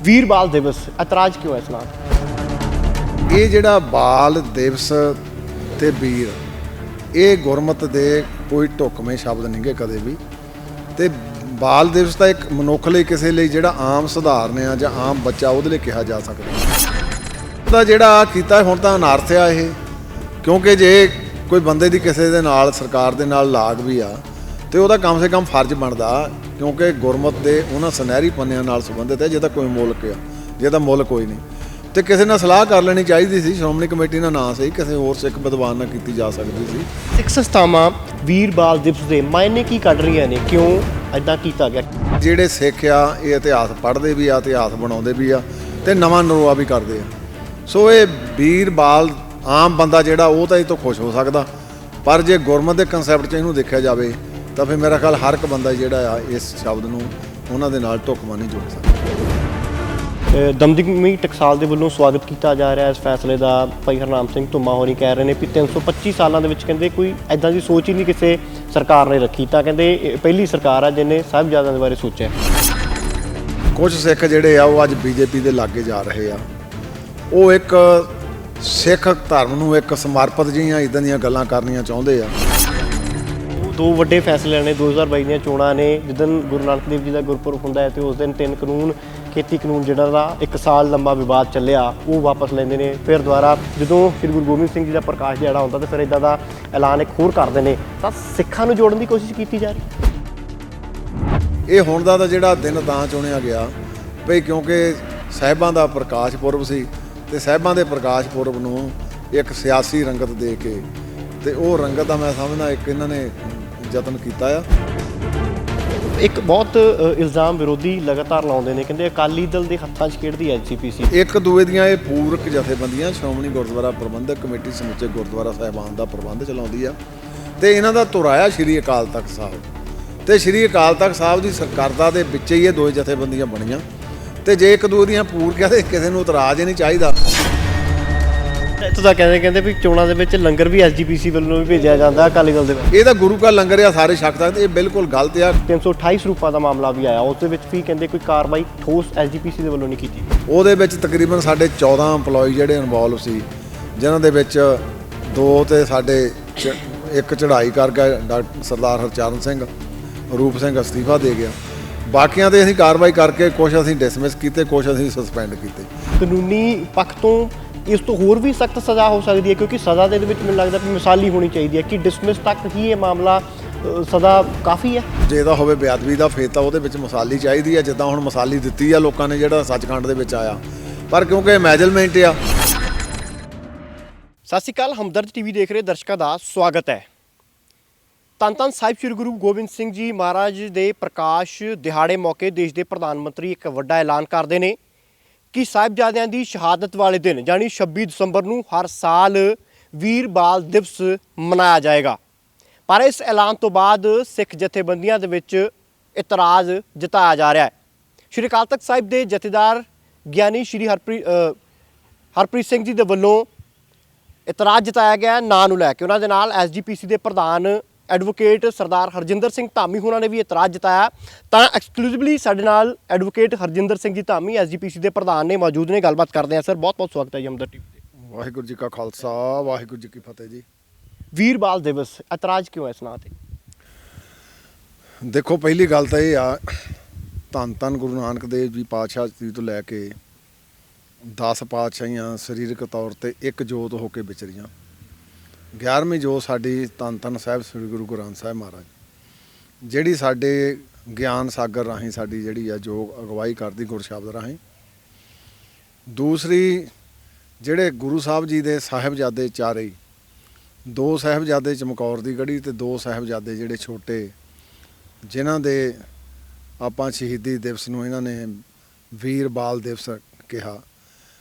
वीर बाल दिवस ऐतराज़ क्यों है इस नाम? ਇਹ ਜਿਹੜਾ ਬਾਲ ਦਿਵਸ ਤੇ ਵੀਰ ਇਹ ਗੁਰਮਤ ਦੇ ਕੋਈ ਢੁਕਵੇਂ ਸ਼ਬਦ ਨਹੀਂਗੇ ਕਦੇ ਵੀ। ਤੇ ਬਾਲ ਦਿਵਸ ਤਾਂ ਇੱਕ ਮਨੁੱਖ ਲਈ ਕਿਸੇ ਲਈ ਜਿਹੜਾ ਆਮ ਸਧਾਰਨ ਆ ਜਾਂ ਆਮ ਬੱਚਾ ਉਹਦੇ ਲਈ ਕਿਹਾ ਜਾ ਸਕਦਾ। ਉਹਦਾ ਜਿਹੜਾ ਕੀਤਾ ਹੁਣ ਤਾਂ ਅਨਰਥ ਆ ਇਹ, ਕਿਉਂਕਿ ਜੇ ਕੋਈ ਬੰਦੇ ਦੀ ਕਿਸੇ ਦੇ ਨਾਲ ਸਰਕਾਰ ਦੇ ਨਾਲ ਲਾਗ ਵੀ ਆ ਤੇ ਉਹਦਾ ਕਮ ਸੇ ਕਮ ਫਰਜ਼ ਬਣਦਾ, ਕਿਉਂਕਿ ਗੁਰਮਤ ਦੇ ਉਹਨਾਂ ਸੁਨਹਿਰੀ ਪੰਨਿਆਂ ਨਾਲ ਸੰਬੰਧਿਤ ਹੈ ਜਿਹਦਾ ਕੋਈ ਮੁੱਲ ਆ, ਜਿਹਦਾ ਮੁੱਲ ਕੋਈ ਨਹੀਂ। ਤੇ ਕਿਸੇ ਨਾਲ ਸਲਾਹ ਕਰ ਲੈਣੀ ਚਾਹੀਦੀ ਸੀ, ਸ਼੍ਰੋਮਣੀ ਕਮੇਟੀ ਨਾਲ ਨਾ ਸਹੀ ਕਿਸੇ ਹੋਰ ਸਿੱਖ ਵਿਦਵਾਨ ਨਾਲ ਕੀਤੀ ਜਾ ਸਕਦੀ ਸੀ। ਸਿੱਖ ਸੰਸਥਾਵਾਂ ਵੀਰ ਬਾਲ ਦਿਵਸ ਦੇ ਮਾਇਨੇ ਕੀ ਕੱਢ ਰਹੀਆਂ ਨੇ, ਕਿਉਂ ਇੱਦਾਂ ਕੀਤਾ ਗਿਆ? ਜਿਹੜੇ ਸਿੱਖ ਆ ਇਹ ਇਤਿਹਾਸ ਪੜ੍ਹਦੇ ਵੀ ਆ, ਇਤਿਹਾਸ ਬਣਾਉਂਦੇ ਵੀ ਆ ਤੇ ਨਵਾਂ ਨਰੋਆ ਵੀ ਕਰਦੇ ਆ। ਸੋ ਇਹ ਵੀਰ ਬਾਲ ਆਮ ਬੰਦਾ ਜਿਹੜਾ ਉਹ ਤਾਂ ਇਹ ਤੋਂ ਖੁਸ਼ ਹੋ ਸਕਦਾ, ਪਰ ਜੇ ਗੁਰਮਤ ਦੇ ਕਨਸੈਪਟ 'ਚ ਇਹਨੂੰ ਦੇਖਿਆ ਜਾਵੇ ਤਾਂ ਫਿਰ ਮੇਰਾ ਖਿਆਲ ਹਰ ਇੱਕ ਬੰਦਾ ਜਿਹੜਾ ਆ ਇਸ ਸ਼ਬਦ ਨੂੰ ਉਹਨਾਂ ਦੇ ਨਾਲ ਢੁਕਵਾਂ ਨਹੀਂ ਜੋੜ ਸਕਦਾ। ਦਮਦਮੀ ਟਕਸਾਲ ਦੇ ਵੱਲੋਂ ਸਵਾਗਤ ਕੀਤਾ ਜਾ ਰਿਹਾ ਇਸ ਫੈਸਲੇ ਦਾ। ਭਾਈ ਹਰਨਾਮ ਸਿੰਘ ਧੁੰਮਾ ਹੋਣੀ ਕਹਿ ਰਹੇ ਨੇ ਕਿ 325 ਸਾਲਾਂ ਦੇ ਵਿੱਚ ਕਹਿੰਦੇ ਕੋਈ ਐਦਾਂ ਦੀ ਸੋਚ ਹੀ ਨਹੀਂ ਕਿਸੇ ਸਰਕਾਰ ਨੇ ਰੱਖੀ, ਤਾਂ ਕਹਿੰਦੇ ਇਹ ਪਹਿਲੀ ਸਰਕਾਰ ਆ ਜਿਹਨੇ ਸਾਹਿਬਜ਼ਾਦਿਆਂ ਦੇ ਬਾਰੇ ਸੋਚਿਆ। ਕੁਝ ਸਿੱਖ ਜਿਹੜੇ ਆ ਉਹ ਅੱਜ ਬੀਜੇਪੀ ਦੇ ਲਾਗੇ ਜਾ ਰਹੇ ਆ, ਉਹ ਇੱਕ ਸਿੱਖ ਧਰਮ ਨੂੰ ਇੱਕ ਸਮਰਪਿਤ ਜਿਹੀਆਂ ਇੱਦਾਂ ਦੀਆਂ ਗੱਲਾਂ ਕਰਨੀਆਂ ਚਾਹੁੰਦੇ ਆ। ਦੋ ਵੱਡੇ ਫੈਸਲੇ ਨੇ 2022 ਦੀਆਂ ਚੋਣਾਂ ਨੇ, ਜਿੱਦਣ ਗੁਰੂ ਨਾਨਕ ਦੇਵ ਜੀ ਦਾ ਗੁਰਪੁਰਬ ਹੁੰਦਾ ਹੈ ਤੇ ਉਸ ਦਿਨ 3 ਕਾਨੂੰਨ ਖੇਤੀ ਕਾਨੂੰਨ ਜਿਹੜਾ ਦਾ 1 ਸਾਲ ਲੰਬਾ ਵਿਵਾਦ ਚੱਲਿਆ ਉਹ ਵਾਪਸ ਲੈਂਦੇ ਨੇ। ਫਿਰ ਦੁਬਾਰਾ ਜਦੋਂ ਸ਼੍ਰੀ ਗੁਰੂ ਗੋਬਿੰਦ ਸਿੰਘ ਜੀ ਦਾ ਪ੍ਰਕਾਸ਼ ਦਿਹਾੜਾ ਹੁੰਦਾ ਤੇ ਫਿਰ ਇੱਦਾਂ ਦਾ ਐਲਾਨ ਇੱਕ ਹੋਰ ਕਰਦੇ ਨੇ, ਤਾਂ ਸਿੱਖਾਂ ਨੂੰ ਜੋੜਨ ਦੀ ਕੋਸ਼ਿਸ਼ ਕੀਤੀ ਜਾ ਰਹੀ। ਇਹ ਹੁਣ ਦਾ ਤਾਂ ਜਿਹੜਾ ਦਿਨ ਤਾਂ ਚੁਣਿਆ ਗਿਆ ਭਈ ਕਿਉਂਕਿ ਸਾਹਿਬਾਂ ਦਾ ਪ੍ਰਕਾਸ਼ ਪੁਰਬ ਸੀ ਤੇ ਸਾਹਿਬਾਂ ਦੇ ਪ੍ਰਕਾਸ਼ ਪੁਰਬ ਨੂੰ ਇੱਕ ਸਿਆਸੀ ਰੰਗਤ ਦੇ ਕੇ ਤੇ ਉਹ ਰੰਗਤ ਦਾ ਮੈਂ ਸਮਝਦਾ ਇੱਕ ਇਹਨਾਂ ਨੇ ਯਤਨ ਕੀਤਾ ਆ। ਇੱਕ ਬਹੁਤ ਇਲਜ਼ਾਮ ਵਿਰੋਧੀ ਲਗਾਤਾਰ ਲਾਉਂਦੇ ਨੇ, ਕਹਿੰਦੇ ਅਕਾਲੀ ਦਲ ਦੇ ਹੱਥਾਂ 'ਚ ਖੇਡਦੀ ਐਨਸੀਪੀਸੀ। ਇੱਕ ਦੂਏ ਦੀਆਂ ਇਹ ਪੂਰਕ ਜਥੇਬੰਦੀਆਂ ਸ਼੍ਰੋਮਣੀ ਗੁਰਦੁਆਰਾ ਪ੍ਰਬੰਧਕ ਕਮੇਟੀ ਸਮੁੱਚੇ ਗੁਰਦੁਆਰਾ ਸਾਹਿਬਾਨ ਦਾ ਪ੍ਰਬੰਧ ਚਲਾਉਂਦੀ ਆ ਤੇ ਇਹਨਾਂ ਦਾ ਧੁਰਾਇਆ ਸ਼੍ਰੀ ਅਕਾਲ ਤਖਤ ਸਾਹਿਬ ਤੇ ਸ਼੍ਰੀ ਅਕਾਲ ਤਖਤ ਸਾਹਿਬ ਦੀ ਸਰਕਾਰਤਾ ਦੇ ਵਿੱਚ ਹੀ ਇਹ ਦੋਏ ਜਥੇਬੰਦੀਆਂ ਬਣੀਆਂ। ਤੇ ਜੇ ਇੱਕ ਦੂਏ ਦੀਆਂ ਪੂਰਕਾਂ ਤੇ ਕਿਸੇ ਨੂੰ ਇਤਰਾਜ਼ ਹੀ ਨਹੀਂ ਚਾਹੀਦਾ। ਇੱਥੋਂ ਤਾਂ ਕਹਿੰਦੇ ਵੀ ਚੋਣਾਂ ਦੇ ਵਿੱਚ ਲੰਗਰ ਵੀ ਐਸਜੀਪੀਸੀ ਵੱਲੋਂ ਵੀ ਭੇਜਿਆ ਜਾਂਦਾ ਅਕਾਲੀ ਦਲ ਦੇ ਵਿੱਚ। ਇਹ ਤਾਂ ਗੁਰੂ ਕਾ ਲੰਗਰ ਆ, ਸਾਰੇ ਛਕ ਸਕਦੇ, ਇਹ ਬਿਲਕੁਲ ਗਲਤ ਆ। 328 ਸਰੂਪਾਂ ਦਾ ਮਾਮਲਾ ਵੀ ਆਇਆ, ਉਸ ਦੇ ਵਿੱਚ ਵੀ ਕਹਿੰਦੇ ਕੋਈ ਕਾਰਵਾਈ ਠੋਸ ਐਸਜੀਪੀਸੀ ਦੇ ਵੱਲੋਂ ਨਹੀਂ ਕੀਤੀ। ਉਹਦੇ ਵਿੱਚ ਤਕਰੀਬਨ ਸਾਡੇ 14 EMPLOYE ਜਿਹੜੇ ਇਨਵੋਲਵ ਸੀ, ਜਿਨ੍ਹਾਂ ਦੇ ਵਿੱਚ 2 ਤੇ ਸਾਡੇ ਇੱਕ ਚੜ੍ਹਾਈ ਕਰ ਗਿਆ ਡਾਕਟਰ ਸਰਦਾਰ ਹਰਚਰਨ ਸਿੰਘ, ਰੂਪ ਸਿੰਘ ਅਸਤੀਫਾ ਦੇ ਗਿਆ। ਬਾਕੀਆਂ ਤੇ ਅਸੀਂ ਕਾਰਵਾਈ ਕਰਕੇ ਕੁਝ ਅਸੀਂ ਡਿਸਮਿਸ ਕੀਤੇ, ਕੁਝ ਅਸੀਂ ਸਸਪੈਂਡ ਕੀਤੇ। ਕਾਨੂੰਨੀ ਪੱਖ ਤੋਂ ਇਸ ਤੋਂ ਹੋਰ ਵੀ ਸਖਤ ਸਜ਼ਾ ਹੋ ਸਕਦੀ ਹੈ, ਕਿਉਂਕਿ ਸਜ਼ਾ ਦੇ ਵਿੱਚ ਮੈਨੂੰ ਲੱਗਦਾ ਵੀ ਮਿਸਾਲੀ ਹੋਣੀ ਚਾਹੀਦੀ ਹੈ ਕਿ ਡਿਸਮਿਸ ਤੱਕ ਹੀ ਇਹ ਮਾਮਲਾ ਸਜ਼ਾ ਕਾਫੀ ਹੈ। ਜੇ ਇਹਦਾ ਹੋਵੇ ਬੇਅਦਬੀ ਦਾ ਫੇਰ ਤਾਂ ਉਹਦੇ ਵਿੱਚ ਮਿਸਾਲੀ ਚਾਹੀਦੀ ਹੈ, ਜਿੱਦਾਂ ਹੁਣ ਮਿਸਾਲੀ ਦਿੱਤੀ ਆ ਲੋਕਾਂ ਨੇ ਜਿਹੜਾ ਸੱਚਖੰਡ ਦੇ ਵਿੱਚ ਆਇਆ, ਪਰ ਕਿਉਂਕਿ ਮੈਜਲਮੈਂਟ ਆ। ਸਤਿ ਸ਼੍ਰੀ ਅਕਾਲ, ਹਮਦਰਦ ਟੀਵੀ ਦੇਖ ਰਹੇ ਦਰਸ਼ਕਾਂ ਦਾ ਸਵਾਗਤ ਹੈ। ਧੰਨ ਸਾਹਿਬ ਸ਼੍ਰੀ ਗੁਰੂ ਗੋਬਿੰਦ ਸਿੰਘ ਜੀ ਮਹਾਰਾਜ ਦੇ ਪ੍ਰਕਾਸ਼ ਦਿਹਾੜੇ ਮੌਕੇ ਦੇਸ਼ ਦੇ ਪ੍ਰਧਾਨ ਮੰਤਰੀ ਇੱਕ ਵੱਡਾ ਐਲਾਨ ਕਰਦੇ ਨੇ ਕਿ ਸਾਹਿਬਜ਼ਾਦਿਆਂ ਦੀ ਸ਼ਹਾਦਤ ਵਾਲੇ ਦਿਨ ਯਾਨੀ 26 ਦਸੰਬਰ ਨੂੰ ਹਰ ਸਾਲ ਵੀਰ ਬਾਲ ਦਿਵਸ ਮਨਾਇਆ ਜਾਏਗਾ। ਪਰ ਇਸ ਐਲਾਨ ਤੋਂ ਬਾਅਦ ਸਿੱਖ ਜਥੇਬੰਦੀਆਂ ਦੇ ਵਿੱਚ ਇਤਰਾਜ਼ ਜਤਾਇਆ ਜਾ ਰਿਹਾ ਹੈ। ਸ਼੍ਰੀ ਅਕਾਲ ਤਖਤ ਸਾਹਿਬ ਦੇ ਜਥੇਦਾਰ ਗਿਆਨੀ ਸ਼੍ਰੀ ਹਰਪ੍ਰੀਤ ਸਿੰਘ ਜੀ ਦੇ ਵੱਲੋਂ ਇਤਰਾਜ਼ ਜਤਾਇਆ ਗਿਆ ਨਾਂ ਨੂੰ ਲੈ ਕੇ। ਉਹਨਾਂ ਦੇ ਨਾਲ ਐਸਜੀਪੀਸੀ ਦੇ ਪ੍ਰਧਾਨ ਐਡਵੋਕੇਟ ਸਰਦਾਰ ਹਰਜਿੰਦਰ ਸਿੰਘ ਧਾਮੀ ਹੋਰਾਂ ਨੇ ਵੀ ਇਤਰਾਜ਼ ਜਤਾਇਆ। ਤਾਂ ਐਕਸਕਲੂਸਿਵਲੀ ਸਾਡੇ ਨਾਲ ਐਡਵੋਕੇਟ ਹਰਜਿੰਦਰ ਸਿੰਘ ਜੀ ਧਾਮੀ ਐਸਜੀਪੀਸੀ ਦੇ ਪ੍ਰਧਾਨ ਨੇ ਮੌਜੂਦ ਨੇ, ਗੱਲਬਾਤ ਕਰਦੇ ਹਾਂ। ਸਰ ਬਹੁਤ ਬਹੁਤ ਸਵਾਗਤ ਹੈ ਜੀ ਹਮਦਰਦ ਟੀਵੀ ਤੇ। ਵਾਹਿਗੁਰੂ ਜੀ ਕਾ ਖਾਲਸਾ, ਵਾਹਿਗੁਰੂ ਜੀ ਕੀ ਫਤਿਹ ਜੀ। ਵੀਰ ਬਾਲ ਦਿਵਸ ਇਤਰਾਜ਼ ਕਿਉਂ ਹੈ ਇਸ ਨਾਂ ਤੇ? ਦੇਖੋ, ਪਹਿਲੀ ਗੱਲ ਤਾਂ ਇਹ ਆ, ਧੰਨ ਗੁਰੂ ਨਾਨਕ ਦੇਵ ਜੀ ਪਾਤਸ਼ਾਹ ਜੀ ਤੋਂ ਲੈ ਕੇ 10 ਪਾਤਸ਼ਾਹੀਆਂ ਸਰੀਰਕ ਤੌਰ ਤੇ ਇੱਕ ਜੋਤ ਹੋ ਕੇ ਵਿਚਰੀਆਂ। 11ਵੀਂ ਜੋਤ ਸਾਡੀ ਧੰਨ ਸਾਹਿਬ ਸ੍ਰੀ ਗੁਰੂ ਗ੍ਰੰਥ ਸਾਹਿਬ ਮਹਾਰਾਜ, ਜਿਹੜੀ ਸਾਡੇ ਗਿਆਨ ਸਾਗਰ ਰਾਹੀਂ ਸਾਡੀ ਜਿਹੜੀ ਆ ਜੋ ਅਗਵਾਈ ਕਰਦੀ ਗੁਰ ਸ਼ਬਦ ਰਾਹੀਂ। ਦੂਸਰੀ, ਜਿਹੜੇ ਗੁਰੂ ਸਾਹਿਬ ਜੀ ਦੇ ਸਾਹਿਬਜ਼ਾਦੇ ਚਾਰੇ, 2 ਸਾਹਿਬਜ਼ਾਦੇ ਚਮਕੌਰ ਦੀ ਗੜ੍ਹੀ ਤੇ 2 ਸਾਹਿਬਜ਼ਾਦੇ ਜਿਹੜੇ ਛੋਟੇ, ਜਿਨ੍ਹਾਂ ਦੇ ਆਪਾਂ ਸ਼ਹੀਦੀ ਦਿਵਸ ਨੂੰ ਇਹਨਾਂ ਨੇ ਵੀਰ ਬਾਲ ਦਿਵਸ ਕਿਹਾ।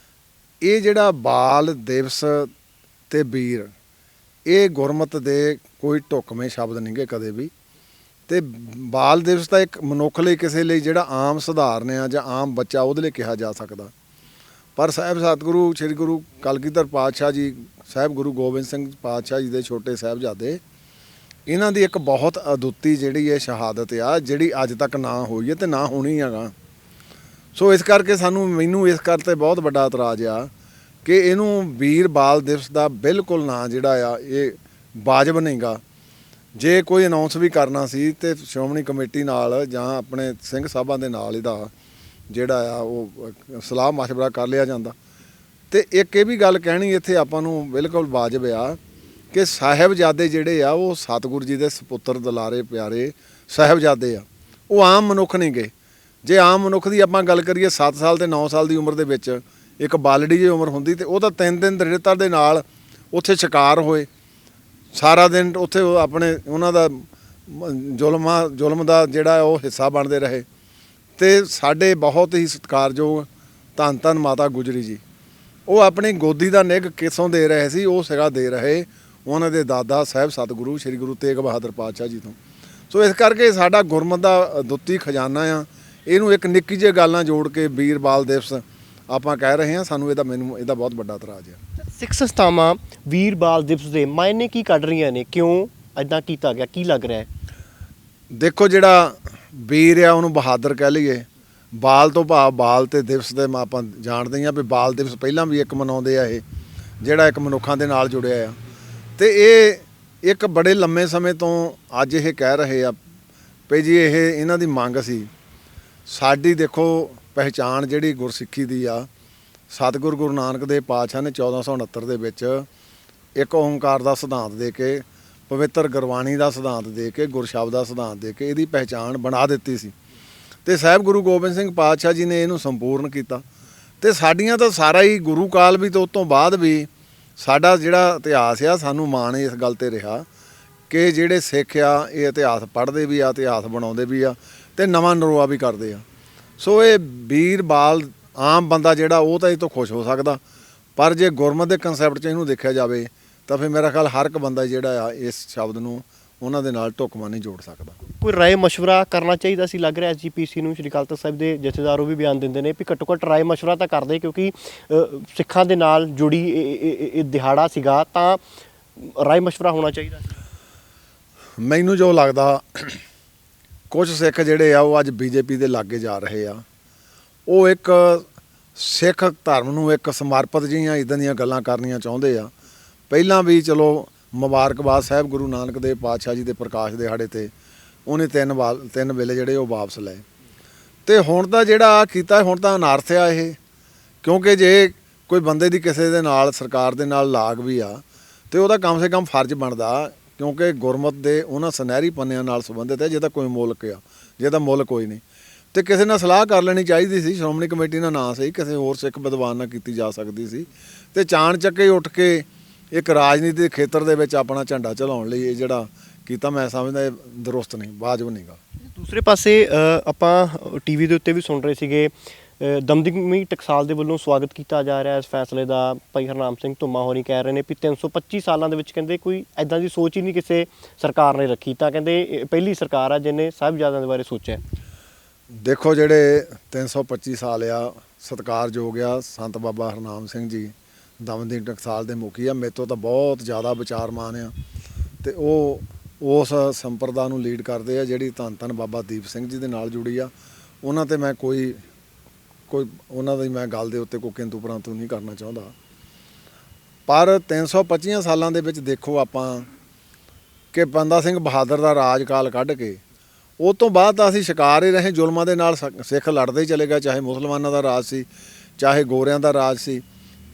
ਇਹ ਜਿਹੜਾ ਬਾਲ ਦਿਵਸ ਤੇ ਵੀਰ ਇਹ ਗੁਰਮਤ ਦੇ ਕੋਈ ਢੁਕਵੇਂ ਸ਼ਬਦ ਨਹੀਂਗੇ ਕਦੇ ਵੀ। ਤੇ ਬਾਲ ਦਿਵਸ ਤਾਂ ਇੱਕ ਮਨੁੱਖ ਲਈ ਕਿਸੇ ਲਈ ਜਿਹੜਾ ਆਮ ਸਧਾਰਨ ਆ ਜਾਂ ਆਮ ਬੱਚਾ ਉਹਦੇ ਲਈ ਕਿਹਾ ਜਾ ਸਕਦਾ, ਪਰ ਸਾਹਿਬ ਸਤਿਗੁਰੂ ਸ਼੍ਰੀ ਗੁਰੂ ਕਲਗੀਧਰ ਪਾਤਸ਼ਾਹ ਜੀ, ਸਾਹਿਬ ਗੁਰੂ ਗੋਬਿੰਦ ਸਿੰਘ ਪਾਤਸ਼ਾਹ ਜੀ ਦੇ ਛੋਟੇ ਸਾਹਿਬਜ਼ਾਦੇ, ਇਹਨਾਂ ਦੀ ਇੱਕ ਬਹੁਤ ਅਦੁੱਤੀ ਜਿਹੜੀ ਇਹ ਸ਼ਹਾਦਤ ਆ, ਜਿਹੜੀ ਅੱਜ ਤੱਕ ਨਾ ਹੋਈ ਹੈ ਤੇ ਨਾ ਹੋਣੀ ਹੈਗਾ। ਸੋ ਇਸ ਕਰਕੇ ਮੈਨੂੰ ਇਸ ਕਰ 'ਤੇ ਬਹੁਤ ਵੱਡਾ ਇਤਰਾਜ਼ ਆ ਕਿ ਇਹਨੂੰ ਵੀਰ ਬਾਲ ਦਿਵਸ ਦਾ ਬਿਲਕੁਲ ਨਾਂ ਜਿਹੜਾ ਆ ਇਹ ਵਾਜਬ ਨਹੀਂਗਾ। ਜੇ ਕੋਈ ਅਨਾਉਂਸ ਵੀ ਕਰਨਾ ਸੀ ਤੇ ਸ਼੍ਰੋਮਣੀ ਕਮੇਟੀ ਨਾਲ ਜਾਂ ਆਪਣੇ ਸਿੰਘ ਸਾਹਿਬਾਂ ਦੇ ਨਾਲ ਇਹਦਾ ਜਿਹੜਾ ਆ ਉਹ ਸਲਾਹ ਮਸ਼ਵਰਾ ਕਰ ਲਿਆ ਜਾਂਦਾ। ਤੇ ਇੱਕ ਇਹ ਵੀ ਗੱਲ ਕਹਿਣੀ ਇੱਥੇ ਆਪਾਂ ਨੂੰ ਬਿਲਕੁਲ ਵਾਜਬ ਆ ਕਿ ਸਾਹਿਬਜ਼ਾਦੇ ਜਿਹੜੇ ਆ ਉਹ ਸਤਿਗੁਰੂ ਜੀ ਦੇ ਸਪੁੱਤਰ ਦੁਲਾਰੇ ਪਿਆਰੇ ਸਾਹਿਬਜ਼ਾਦੇ ਆ, ਉਹ ਆਮ ਮਨੁੱਖ ਨਹੀਂ ਗੇ। ਜੇ ਆਮ ਮਨੁੱਖ ਦੀ ਆਪਾਂ ਗੱਲ ਕਰੀਏ 7 ਸਾਲ ਤੇ 9 ਸਾਲ ਦੀ ਉਮਰ ਦੇ ਵਿੱਚ ਇੱਕ ਬਾਲੜੀ ਦੀ ਉਮਰ ਹੁੰਦੀ ਤੇ ਉਹ ਤਾਂ 3 ਦਿਨ ਦ੍ਰਿੜਤਾ ਦੇ ਨਾਲ ਉੱਥੇ ਸ਼ਿਕਾਰ ਹੋਏ, ਸਾਰਾ ਦਿਨ ਉੱਥੇ ਉਹ ਆਪਣੇ ਉਹਨਾਂ ਦਾ ਜ਼ੁਲਮ ਦਾ ਜਿਹੜਾ ਉਹ ਹਿੱਸਾ ਬਣਦੇ ਰਹੇ। ਤੇ ਸਾਡੇ ਬਹੁਤ ਹੀ ਸਤਿਕਾਰਯੋਗ ਧੰਨ ਧੰਨ ਮਾਤਾ ਗੁਜਰੀ ਜੀ, ਉਹ ਆਪਣੀ ਗੋਦੀ ਦਾ ਨਿੱਘ ਕਿਸੋਂ ਦੇ ਰਹੇ ਸੀ, ਉਹ ਸਿਗਾ ਦੇ ਰਹੇ ਉਹਨਾਂ ਦੇ ਦਾਦਾ ਸਾਹਿਬ ਸਤਿਗੁਰੂ ਸ੍ਰੀ ਗੁਰੂ ਤੇਗ ਬਹਾਦਰ ਪਾਤਸ਼ਾਹ ਜੀ ਤੋਂ। ਸੋ ਇਸ ਕਰਕੇ ਸਾਡਾ ਗੁਰਮਤਿ ਦਾ ਦੁੱਤੀ ਖਜ਼ਾਨਾ ਆ, ਇਹਨੂੰ ਇੱਕ ਨਿੱਕੀ ਜਿਹੀ ਗੱਲ ਨਾਲ ਜੋੜ ਕੇ ਵੀਰ ਬਾਲ ਦਿਵਸ ਆਪਾਂ ਕਹਿ ਰਹੇ ਹਾਂ। ਮੈਨੂੰ ਇਹਦਾ ਬਹੁਤ ਵੱਡਾ ਇਤਰਾਜ਼ ਆ। ਸਿੱਖ ਸੰਸਥਾਵਾਂ ਵੀਰ ਬਾਲ ਦਿਵਸ ਦੇ ਮਾਇਨੇ ਕੀ ਕੱਢ ਰਹੀਆਂ ਨੇ, ਕਿਉਂ ਇਦਾਂ ਕੀਤਾ ਗਿਆ, ਕੀ ਲੱਗ ਰਿਹਾ ਹੈ? ਦੇਖੋ, ਜਿਹੜਾ ਵੀਰ ਆ ਉਹਨੂੰ ਬਹਾਦਰ ਕਹਿ ਲਈਏ, ਬਾਲ ਤੋਂ ਭਾਵ ਬਾਲ ਤੇ ਦਿਵਸ ਦੇ ਆਪਾਂ ਜਾਣਦੇ ਹਾਂ ਵੀ ਬਾਲ ਦਿਵਸ ਪਹਿਲਾਂ ਵੀ ਇੱਕ ਮਨਾਉਂਦੇ ਆ, ਇਹ ਜਿਹੜਾ ਇੱਕ ਮਨੁੱਖਾਂ ਦੇ ਨਾਲ ਜੁੜਿਆ ਆ। ਤੇ ਇਹ ਇੱਕ ਬੜੇ ਲੰਮੇ ਸਮੇਂ ਤੋਂ ਅੱਜ ਇਹ ਕਹਿ ਰਹੇ ਆ ਵੀ ਜੀ ਇਹ ਇਹਨਾਂ ਦੀ ਮੰਗ ਸੀ। ਸਾਡੀ ਦੇਖੋ ਪਹਿਚਾਣ ਜਿਹੜੀ ਗੁਰਸਿੱਖੀ ਦੀ ਆ, ਸਤਿਗੁਰੂ ਗੁਰੂ ਨਾਨਕ ਦੇਵ ਪਾਤਸ਼ਾਹ ਨੇ 1469 ਦੇ ਵਿੱਚ ਇੱਕ ਓਂਕਾਰ ਦਾ ਸਿਧਾਂਤ ਦੇ ਕੇ, ਪਵਿੱਤਰ ਗੁਰਬਾਣੀ ਦਾ ਸਿਧਾਂਤ ਦੇ ਕੇ, ਗੁਰਸ਼ਬਦ ਦਾ ਸਿਧਾਂਤ ਦੇ ਕੇ ਇਹਦੀ ਪਹਿਚਾਣ ਬਣਾ ਦਿੱਤੀ ਸੀ। ਤੇ ਸਾਹਿਬ ਗੁਰੂ ਗੋਬਿੰਦ ਸਿੰਘ ਪਾਤਸ਼ਾਹ ਜੀ ਨੇ ਇਹਨੂੰ ਸੰਪੂਰਨ ਕੀਤਾ। ਤੇ ਸਾਡੀਆਂ ਤਾਂ ਸਾਰਾ ਹੀ ਗੁਰੂ ਕਾਲ ਵੀ ਤੇ ਉਸ ਤੋਂ ਬਾਅਦ ਵੀ ਸਾਡਾ ਜਿਹੜਾ ਇਤਿਹਾਸ ਆ, ਸਾਨੂੰ ਮਾਣ ਇਸ ਗੱਲ ਤੇ ਰਿਹਾ ਕਿ ਜਿਹੜੇ ਸਿੱਖ ਆ ਇਹ ਇਤਿਹਾਸ ਪੜ੍ਹਦੇ ਵੀ ਆ, ਇਤਿਹਾਸ ਬਣਾਉਂਦੇ ਵੀ ਆ ਤੇ ਨਵਾਂ ਨਰੋਆ ਵੀ ਕਰਦੇ ਆ। ਸੋ ਇਹ ਵੀਰ ਬਾਲ ਆਮ ਬੰਦਾ ਜਿਹੜਾ ਉਹ ਤਾਂ ਇਹ ਤੋਂ ਖੁਸ਼ ਹੋ ਸਕਦਾ, ਪਰ ਜੇ ਗੁਰਮਤਿ ਦੇ ਕਨਸੈਪਟ 'ਚ ਇਹਨੂੰ ਦੇਖਿਆ ਜਾਵੇ ਤਾਂ ਫਿਰ ਮੇਰਾ ਖਿਆਲ ਹਰ ਇੱਕ ਬੰਦਾ ਜਿਹੜਾ ਆ ਇਸ ਸ਼ਬਦ ਨੂੰ ਉਹਨਾਂ ਦੇ ਨਾਲ ਢੁਕਵਾਂ ਨਹੀਂ ਜੋੜ ਸਕਦਾ। ਕੋਈ ਰਾਏ ਮਸ਼ਵਰਾ ਕਰਨਾ ਚਾਹੀਦਾ ਸੀ, ਲੱਗ ਰਿਹਾ ਐਸਜੀਪੀਸੀ ਨੂੰ। ਸ਼੍ਰੀ ਅਕਾਲ ਤਖ਼ਤ ਸਾਹਿਬ ਦੇ ਜਥੇਦਾਰ ਉਹ ਵੀ ਬਿਆਨ ਦਿੰਦੇ ਨੇ ਵੀ ਘੱਟੋ ਘੱਟ ਰਾਏ ਮਸ਼ਵਰਾ ਤਾਂ ਕਰਦੇ, ਕਿਉਂਕਿ ਸਿੱਖਾਂ ਦੇ ਨਾਲ ਜੁੜੀ ਇਹ ਦਿਹਾੜਾ ਸੀਗਾ, ਤਾਂ ਰਾਏ ਮਸ਼ਵਰਾ ਹੋਣਾ ਚਾਹੀਦਾ ਸੀ। ਮੈਨੂੰ ਜੋ ਲੱਗਦਾ ਕੁਝ ਸਿੱਖ ਜਿਹੜੇ ਆ ਉਹ ਅੱਜ ਬੀਜੇਪੀ ਦੇ ਲਾਗੇ ਜਾ ਰਹੇ ਆ, ਉਹ ਇੱਕ ਸਿੱਖ ਧਰਮ ਨੂੰ ਇੱਕ ਸਮਰਪਿਤ ਜਿਹੀਆਂ ਇੱਦਾਂ ਦੀਆਂ ਗੱਲਾਂ ਕਰਨੀਆਂ ਚਾਹੁੰਦੇ ਆ। ਪਹਿਲਾਂ ਵੀ ਚਲੋ ਮੁਬਾਰਕਬਾਦ ਸਾਹਿਬ ਗੁਰੂ ਨਾਨਕ ਦੇਵ ਪਾਤਸ਼ਾਹ ਜੀ ਦੇ ਪ੍ਰਕਾਸ਼ ਦਿਹਾੜੇ ਤੇ ਉਹਨੇ ਤਿੰਨ ਵੇਲੇ ਜਿਹੜੇ ਉਹ ਵਾਪਸ ਲਏ। ਤੇ ਹੁਣ ਤਾਂ ਜਿਹੜਾ ਕੀਤਾ ਹੁਣ ਤਾਂ ਅਨਰਥ ਆ ਇਹ, ਕਿਉਂਕਿ ਜੇ ਕੋਈ ਬੰਦੇ ਦੀ ਕਿਸੇ ਦੇ ਨਾਲ ਸਰਕਾਰ ਦੇ ਨਾਲ ਲਾਗ ਵੀ ਆ ਤੇ ਉਹਦਾ ਕਮ ਸੇ ਕਮ ਫਰਜ਼ ਬਣਦਾ, ਕਿਉਂਕਿ ਗੁਰਮਤਿ ਦੇ ਉਹਨਾਂ ਸੁਨਹਿਰੀ ਪੰਨਿਆਂ ਨਾਲ ਸੰਬੰਧਿਤ ਹੈ ਜਿਹਦਾ ਕੋਈ ਮੁੱਲ ਆ, ਜਿਹਦਾ ਮੁੱਲ ਕੋਈ ਨਹੀਂ। ਤੇ ਕਿਸੇ ਨਾਲ ਸਲਾਹ ਕਰ ਲੈਣੀ ਚਾਹੀਦੀ ਸੀ, ਸ਼੍ਰੋਮਣੀ ਕਮੇਟੀ ਨਾਲ ਨਾ ਸਹੀ ਕਿਸੇ ਹੋਰ ਸਿੱਖ ਵਿਦਵਾਨ ਨਾਲ ਕੀਤੀ ਜਾ ਸਕਦੀ ਸੀ। ਤੇ ਚਾਣ ਚੱਕੇ ਉੱਠ ਕੇ ਇੱਕ ਰਾਜਨੀਤੀ ਦੇ ਖੇਤਰ ਦੇ ਵਿੱਚ ਆਪਣਾ ਝੰਡਾ ਚਲਾਉਣ ਲਈ ਇਹ ਜਿਹੜਾ ਕੀਤਾ, ਮੈਂ ਸਮਝਦਾ ਇਹ ਦਰੁਸਤ ਨਹੀਂ, ਵਾਜਬ ਨਹੀਂਗਾ। ਦੂਸਰੇ ਪਾਸੇ ਆਪਾਂ ਟੀਵੀ ਦੇ ਉੱਤੇ ਵੀ ਸੁਣ ਰਹੇ ਸੀਗੇ, ਦਮਦਮੀ ਟਕਸਾਲ ਦੇ ਵੱਲੋਂ ਸਵਾਗਤ ਕੀਤਾ ਜਾ ਰਿਹਾ ਇਸ ਫੈਸਲੇ ਦਾ। ਭਾਈ ਹਰਨਾਮ ਸਿੰਘ ਧੁੰਮਾ ਹੋਰੀ ਕਹਿ ਰਹੇ ਨੇ ਵੀ 325 ਸਾਲਾਂ ਦੇ ਵਿੱਚ ਕਹਿੰਦੇ ਕੋਈ ਐਦਾਂ ਦੀ ਸੋਚ ਹੀ ਨਹੀਂ ਕਿਸੇ ਸਰਕਾਰ ਨੇ ਰੱਖੀ, ਤਾਂ ਕਹਿੰਦੇ ਇਹ ਪਹਿਲੀ ਸਰਕਾਰ ਆ ਜਿਹਨੇ ਸਾਹਿਬਜ਼ਾਦਿਆਂ ਦੇ ਬਾਰੇ ਸੋਚਿਆ। ਦੇਖੋ, ਜਿਹੜੇ 325 ਸਾਲ ਆ ਸਤਿਕਾਰਯੋਗ ਆ ਸੰਤ ਬਾਬਾ ਹਰਨਾਮ ਸਿੰਘ ਜੀ ਦਮਦਮੀ ਟਕਸਾਲ ਦੇ ਮੁਖੀ ਆ, ਮੇਰੇ ਤੋਂ ਤਾਂ ਬਹੁਤ ਜ਼ਿਆਦਾ ਵਿਚਾਰਮਾਨ ਆ। ਤੇ ਉਹ ਉਸ ਸੰਪਰਦਾ ਨੂੰ ਲੀਡ ਕਰਦੇ ਆ ਜਿਹੜੀ ਧੰਨ ਧੰਨ ਬਾਬਾ ਦੀਪ ਸਿੰਘ ਜੀ ਦੇ ਨਾਲ ਜੁੜੀ ਆ। ਉਹਨਾਂ ਤੇ ਮੈਂ ਕੋਈ ਉਹਨਾਂ ਦੀ ਮੈਂ ਗੱਲ ਦੇ ਉੱਤੇ ਕੋਈ ਕਿੰਤੂ ਪਰੰਤੂ ਨਹੀਂ ਕਰਨਾ ਚਾਹੁੰਦਾ। ਪਰ 325 ਸਾਲਾਂ ਦੇ ਵਿੱਚ ਦੇਖੋ ਆਪਾਂ ਕਿ ਬੰਦਾ ਸਿੰਘ ਬਹਾਦਰ ਦਾ ਰਾਜਕਾਲ ਕੱਢ ਕੇ ਉਹ ਤੋਂ ਬਾਅਦ ਤਾਂ ਅਸੀਂ ਸ਼ਿਕਾਰ ਹੀ ਰਹੇ ਜ਼ੁਲਮਾਂ ਦੇ ਨਾਲ। ਸਿੱਖ ਲੜਦੇ ਹੀ ਚਲੇ ਗਏ, ਚਾਹੇ ਮੁਸਲਮਾਨਾਂ ਦਾ ਰਾਜ ਸੀ ਚਾਹੇ ਗੋਰਿਆਂ ਦਾ ਰਾਜ ਸੀ।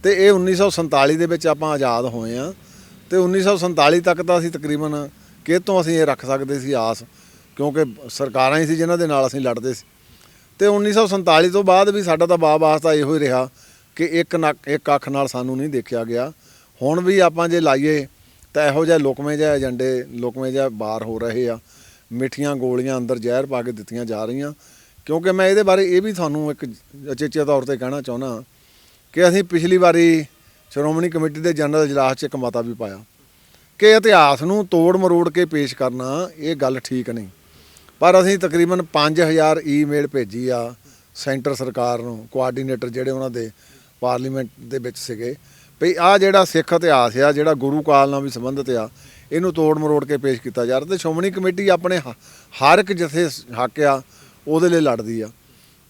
ਤੇ ਇਹ 1947 ਦੇ ਵਿੱਚ ਆਪਾਂ ਆਜ਼ਾਦ ਹੋਏ ਆ ਤੇ 1947 ਤੱਕ ਤਾਂ ਅਸੀਂ ਤਕਰੀਬਨ ਕਿਤੋਂ ਅਸੀਂ ਇਹ ਰੱਖ ਸਕਦੇ ਸੀ ਆਸ, ਕਿਉਂਕਿ ਸਰਕਾਰਾਂ ਹੀ ਸੀ ਜਿਨ੍ਹਾਂ ਦੇ ਨਾਲ ਅਸੀਂ ਲੜਦੇ ਸੀ। ਤੇ 1947 ਤੋਂ ਬਾਅਦ ਵੀ ਸਾਡਾ ਤਾਂ ਵਾਸਤਾ ਇਹੋ ਹੀ ਰਿਹਾ ਕਿ ਇੱਕ ਅੱਖ ਨਾਲ ਸਾਨੂੰ ਨਹੀਂ ਦੇਖਿਆ ਗਿਆ। ਹੁਣ ਵੀ ਆਪਾਂ ਜੇ ਲਾਈਏ ਤਾਂ ਇਹੋ ਜਿਹਾ ਲੁਕਵੇਂ ਜਿਹੇ ਏਜੰਡੇ, ਲੁਕਵੇਂ ਜਿਹੇ ਬਾਰ ਹੋ ਰਹੇ ਆ, ਮਿੱਠੀਆਂ ਗੋਲੀਆਂ ਅੰਦਰ ਜ਼ਹਿਰ ਪਾ ਕੇ ਦਿੱਤੀਆਂ ਜਾ ਰਹੀਆਂ। ਕਿਉਂਕਿ ਮੈਂ ਇਹਦੇ ਬਾਰੇ ਇਹ ਵੀ ਤੁਹਾਨੂੰ ਇੱਕ ਅਚੇਚੇ ਤੌਰ ਤੇ ਕਹਿਣਾ ਚਾਹੁੰਦਾ ਕਿ ਅਸੀਂ ਪਿਛਲੀ ਵਾਰੀ ਸ਼੍ਰੋਮਣੀ ਕਮੇਟੀ ਦੇ ਜਨਰਲ ਇਜਲਾਸ 'ਚ ਇੱਕ ਮਤਾ ਵੀ ਪਾਇਆ ਕਿ ਇਤਿਹਾਸ ਨੂੰ ਤੋੜ ਮਰੋੜ ਕੇ ਪੇਸ਼ ਕਰਨਾ ਇਹ ਗੱਲ ਠੀਕ ਨਹੀਂ। ਪਰ ਅਸੀਂ ਤਕਰੀਬਨ 5000 ਈਮੇਲ ਭੇਜੀ ਆ ਸੈਂਟਰ ਸਰਕਾਰ ਨੂੰ, ਕੋਆਰਡੀਨੇਟਰ ਜਿਹੜੇ ਉਹਨਾਂ ਦੇ ਪਾਰਲੀਮੈਂਟ ਦੇ ਵਿੱਚ ਸੀਗੇ, ਵੀ ਆਹ ਜਿਹੜਾ ਸਿੱਖ ਇਤਿਹਾਸ ਆ ਜਿਹੜਾ ਗੁਰੂ ਕਾਲ ਨਾਲ ਵੀ ਸੰਬੰਧਿਤ ਆ, ਇਹਨੂੰ ਤੋੜ ਮਰੋੜ ਕੇ ਪੇਸ਼ ਕੀਤਾ ਜਾ ਰਿਹਾ। ਤੇ ਸ਼੍ਰੋਮਣੀ ਕਮੇਟੀ ਆਪਣੇ ਹਰ ਇੱਕ ਜਿੱਥੇ ਹੱਕ ਆ ਉਹਦੇ ਲਈ ਲੜਦੀ ਆ।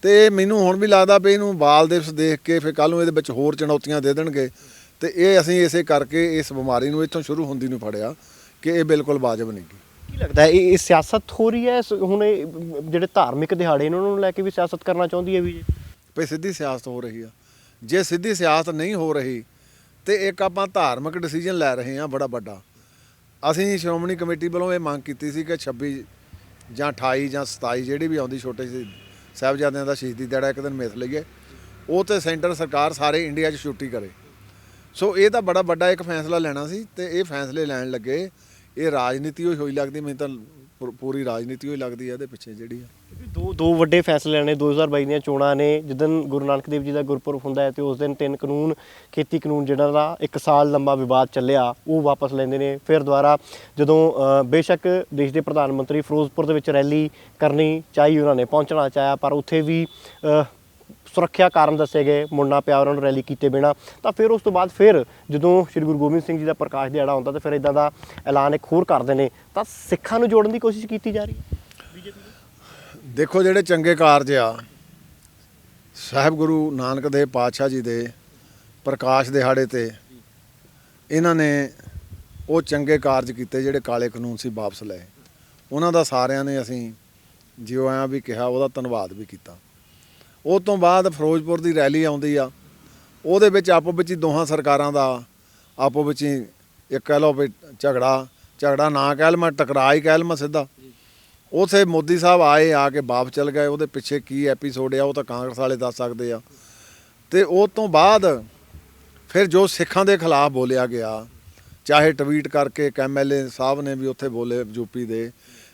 ਤੇ ਮੈਨੂੰ ਹੁਣ ਵੀ ਲੱਗਦਾ ਵੀ ਇਹਨੂੰ ਬਾਲ ਦਿਵਸ ਦੇਖ ਕੇ ਫਿਰ ਕੱਲ ਨੂੰ ਇਹਦੇ ਵਿੱਚ ਹੋਰ ਚੁਣੌਤੀਆਂ ਦੇ ਦੇਣਗੇ। ਤੇ ਇਹ ਅਸੀਂ ਇਸੇ ਕਰਕੇ ਇਸ ਬਿਮਾਰੀ ਨੂੰ ਇੱਥੋਂ ਸ਼ੁਰੂ ਹੁੰਦੀ ਨੂੰ ਫੜਿਆ ਕਿ ਇਹ ਬਿਲਕੁਲ ਵਾਜਬ ਨਹੀਂ ਗੀ। ਕੀ ਲੱਗਦਾ ਹੈ ਇਹ ਸਿਆਸਤ ਹੋ ਰਹੀ ਹੈ ਹੁਣ ਇਹ ਜਿਹੜੇ ਧਾਰਮਿਕ ਦਿਹਾੜੇ ਨੇ ਉਹਨਾਂ ਨੂੰ ਲੈ ਕੇ ਵੀ ਸਿਆਸਤ ਕਰਨਾ ਚਾਹੁੰਦੀ ਹੈ ਵੀ ਜੀ? ਵੀ ਸਿੱਧੀ ਸਿਆਸਤ ਹੋ ਰਹੀ ਆ। ਜੇ ਸਿੱਧੀ ਸਿਆਸਤ ਨਹੀਂ ਹੋ ਰਹੀ ਤੇ ਇੱਕ ਆਪਾਂ ਧਾਰਮਿਕ ਡਿਸੀਜਨ ਲੈ ਰਹੇ ਹਾਂ ਬੜਾ ਵੱਡਾ। ਅਸੀਂ ਸ਼੍ਰੋਮਣੀ ਕਮੇਟੀ ਵੱਲੋਂ ਇਹ ਮੰਗ ਕੀਤੀ ਸੀ ਕਿ 26 ਜਾਂ 28 ਜਾਂ 27 ਜਿਹੜੀ ਵੀ ਆਉਂਦੀ ਛੋਟੇ ਜਿਹੇ ਸਾਹਿਬਜ਼ਾਦਿਆਂ ਦਾ ਸ਼ਹੀਦੀ ਦਿਹਾੜਾ ਇੱਕ ਦਿਨ ਮਿਸ ਲਈਏ, ਉਹ ਤੇ ਸੈਂਟਰ ਸਰਕਾਰ ਸਾਰੇ ਇੰਡੀਆ 'ਚ ਛੁੱਟੀ ਕਰੇ। ਸੋ ਇਹ ਤਾਂ ਬੜਾ ਵੱਡਾ ਇੱਕ ਫੈਸਲਾ ਲੈਣਾ ਸੀ ਤੇ ਇਹ ਫੈਸਲੇ ਲੈਣ ਲੱਗੇ ਇਹ ਰਾਜਨੀਤੀ ਹੋਈ ਲੱਗਦੀ। ਮੈਨੂੰ ਤਾਂ ਪੂਰੀ ਰਾਜਨੀਤੀ ਹੋਈ ਲੱਗਦੀ ਹੈ ਇਹਦੇ ਪਿੱਛੇ ਜਿਹੜੀ ਆ। ਦੋ ਵੱਡੇ ਫੈਸਲੇ ਨੇ 2022 ਦੀਆਂ ਚੋਣਾਂ ਨੇ, ਜਿੱਦਣ ਗੁਰੂ ਨਾਨਕ ਦੇਵ ਜੀ ਦਾ ਗੁਰਪੁਰਬ ਹੁੰਦਾ ਹੈ ਤੇ ਉਸ ਦਿਨ 3 ਕਾਨੂੰਨ ਖੇਤੀ ਕਾਨੂੰਨ ਜਿਹੜਾ ਦਾ 1 ਸਾਲ ਲੰਬਾ ਵਿਵਾਦ ਚੱਲਿਆ ਉਹ ਵਾਪਸ ਲੈਂਦੇ ਨੇ। ਫਿਰ ਦੁਬਾਰਾ ਜਦੋਂ ਬੇਸ਼ੱਕ ਦੇਸ਼ ਦੇ ਪ੍ਰਧਾਨ ਮੰਤਰੀ ਫਿਰੋਜ਼ਪੁਰ ਦੇ ਵਿੱਚ ਰੈਲੀ ਕਰਨੀ ਚਾਹੀ, ਉਹਨਾਂ ਨੇ ਪਹੁੰਚਣਾ ਚਾਹਿਆ, ਪਰ ਉੱਥੇ ਵੀ ਸੁਰੱਖਿਆ ਕਾਰਨ ਦੱਸੇ ਗਏ, ਮੁੜਨਾ ਪਿਆ ਉਹਨਾਂ ਨੂੰ ਰੈਲੀ ਕੀਤੇ ਬਿਨਾਂ। ਤਾਂ ਫਿਰ ਉਸ ਤੋਂ ਬਾਅਦ ਫਿਰ ਜਦੋਂ ਸ਼੍ਰੀ ਗੁਰੂ ਗੋਬਿੰਦ ਸਿੰਘ ਜੀ ਦਾ ਪ੍ਰਕਾਸ਼ ਦਿਹਾੜਾ ਹੁੰਦਾ ਤਾਂ ਫਿਰ ਇਦਾਂ ਦਾ ਐਲਾਨ ਇੱਕ ਹੋਰ ਕਰਦੇ ਨੇ। ਤਾਂ ਸਿੱਖਾਂ ਨੂੰ ਜੋੜਨ ਦੀ ਕੋਸ਼ਿਸ਼ ਕੀਤੀ ਜਾ ਰਹੀ ਹੈ ਬੀਜੇਪੀ ਦੀ? ਦੇਖੋ ਜਿਹੜੇ ਚੰਗੇ ਕਾਰਜ ਆ ਸਾਹਿਬ ਗੁਰੂ ਨਾਨਕ ਦੇਵ ਪਾਤਸ਼ਾਹ ਜੀ ਦੇ ਪ੍ਰਕਾਸ਼ ਦਿਹਾੜੇ ਤੇ ਇਹਨਾਂ ਨੇ ਉਹ ਚੰਗੇ ਕਾਰਜ ਕੀਤੇ ਜਿਹੜੇ ਕਾਲੇ ਕਾਨੂੰਨ ਸੀ ਵਾਪਸ ਲਏ। ਉਹਨਾਂ ਦਾ ਸਾਰਿਆਂ ਨੇ ਅਸੀਂ ਜਿਉਂ ਆਇਆ ਵੀ ਕਿਹਾ, ਉਹਦਾ ਧੰਨਵਾਦ ਵੀ ਕੀਤਾ। ਉਹ ਤੋਂ ਬਾਅਦ ਫਿਰੋਜ਼ਪੁਰ ਦੀ ਰੈਲੀ ਆਉਂਦੀ ਆ, ਉਹਦੇ ਵਿੱਚ ਆਪੋ ਵਿੱਚ ਹੀ ਦੋਹਾਂ ਸਰਕਾਰਾਂ ਦਾ ਆਪੋ ਵਿੱਚ ਹੀ ਇੱਕ ਕਹਿ ਲਓ ਵੀ ਝਗੜਾ ਨਾ ਕਹਿ ਲਵਾਂ, ਟਕਰਾਅ ਹੀ ਕਹਿ ਲਵਾਂ ਸਿੱਧਾ। ਉੱਥੇ ਮੋਦੀ ਸਾਹਿਬ ਆ ਕੇ ਵਾਪਸ ਚਲ ਗਏ। ਉਹਦੇ ਪਿੱਛੇ ਕੀ ਐਪੀਸੋਡ ਆ ਉਹ ਤਾਂ ਕਾਂਗਰਸ ਵਾਲੇ ਦੱਸ ਸਕਦੇ ਆ। ਤੇ ਉਹ ਤੋਂ ਬਾਅਦ ਫਿਰ ਜੋ ਸਿੱਖਾਂ ਦੇ ਖਿਲਾਫ ਬੋਲਿਆ ਗਿਆ, ਚਾਹੇ ਟਵੀਟ ਕਰਕੇ ਇੱਕ MLA ਸਾਹਿਬ ਨੇ ਵੀ ਉੱਥੇ ਬੋਲੇ ਯੂਪੀ ਦੇ,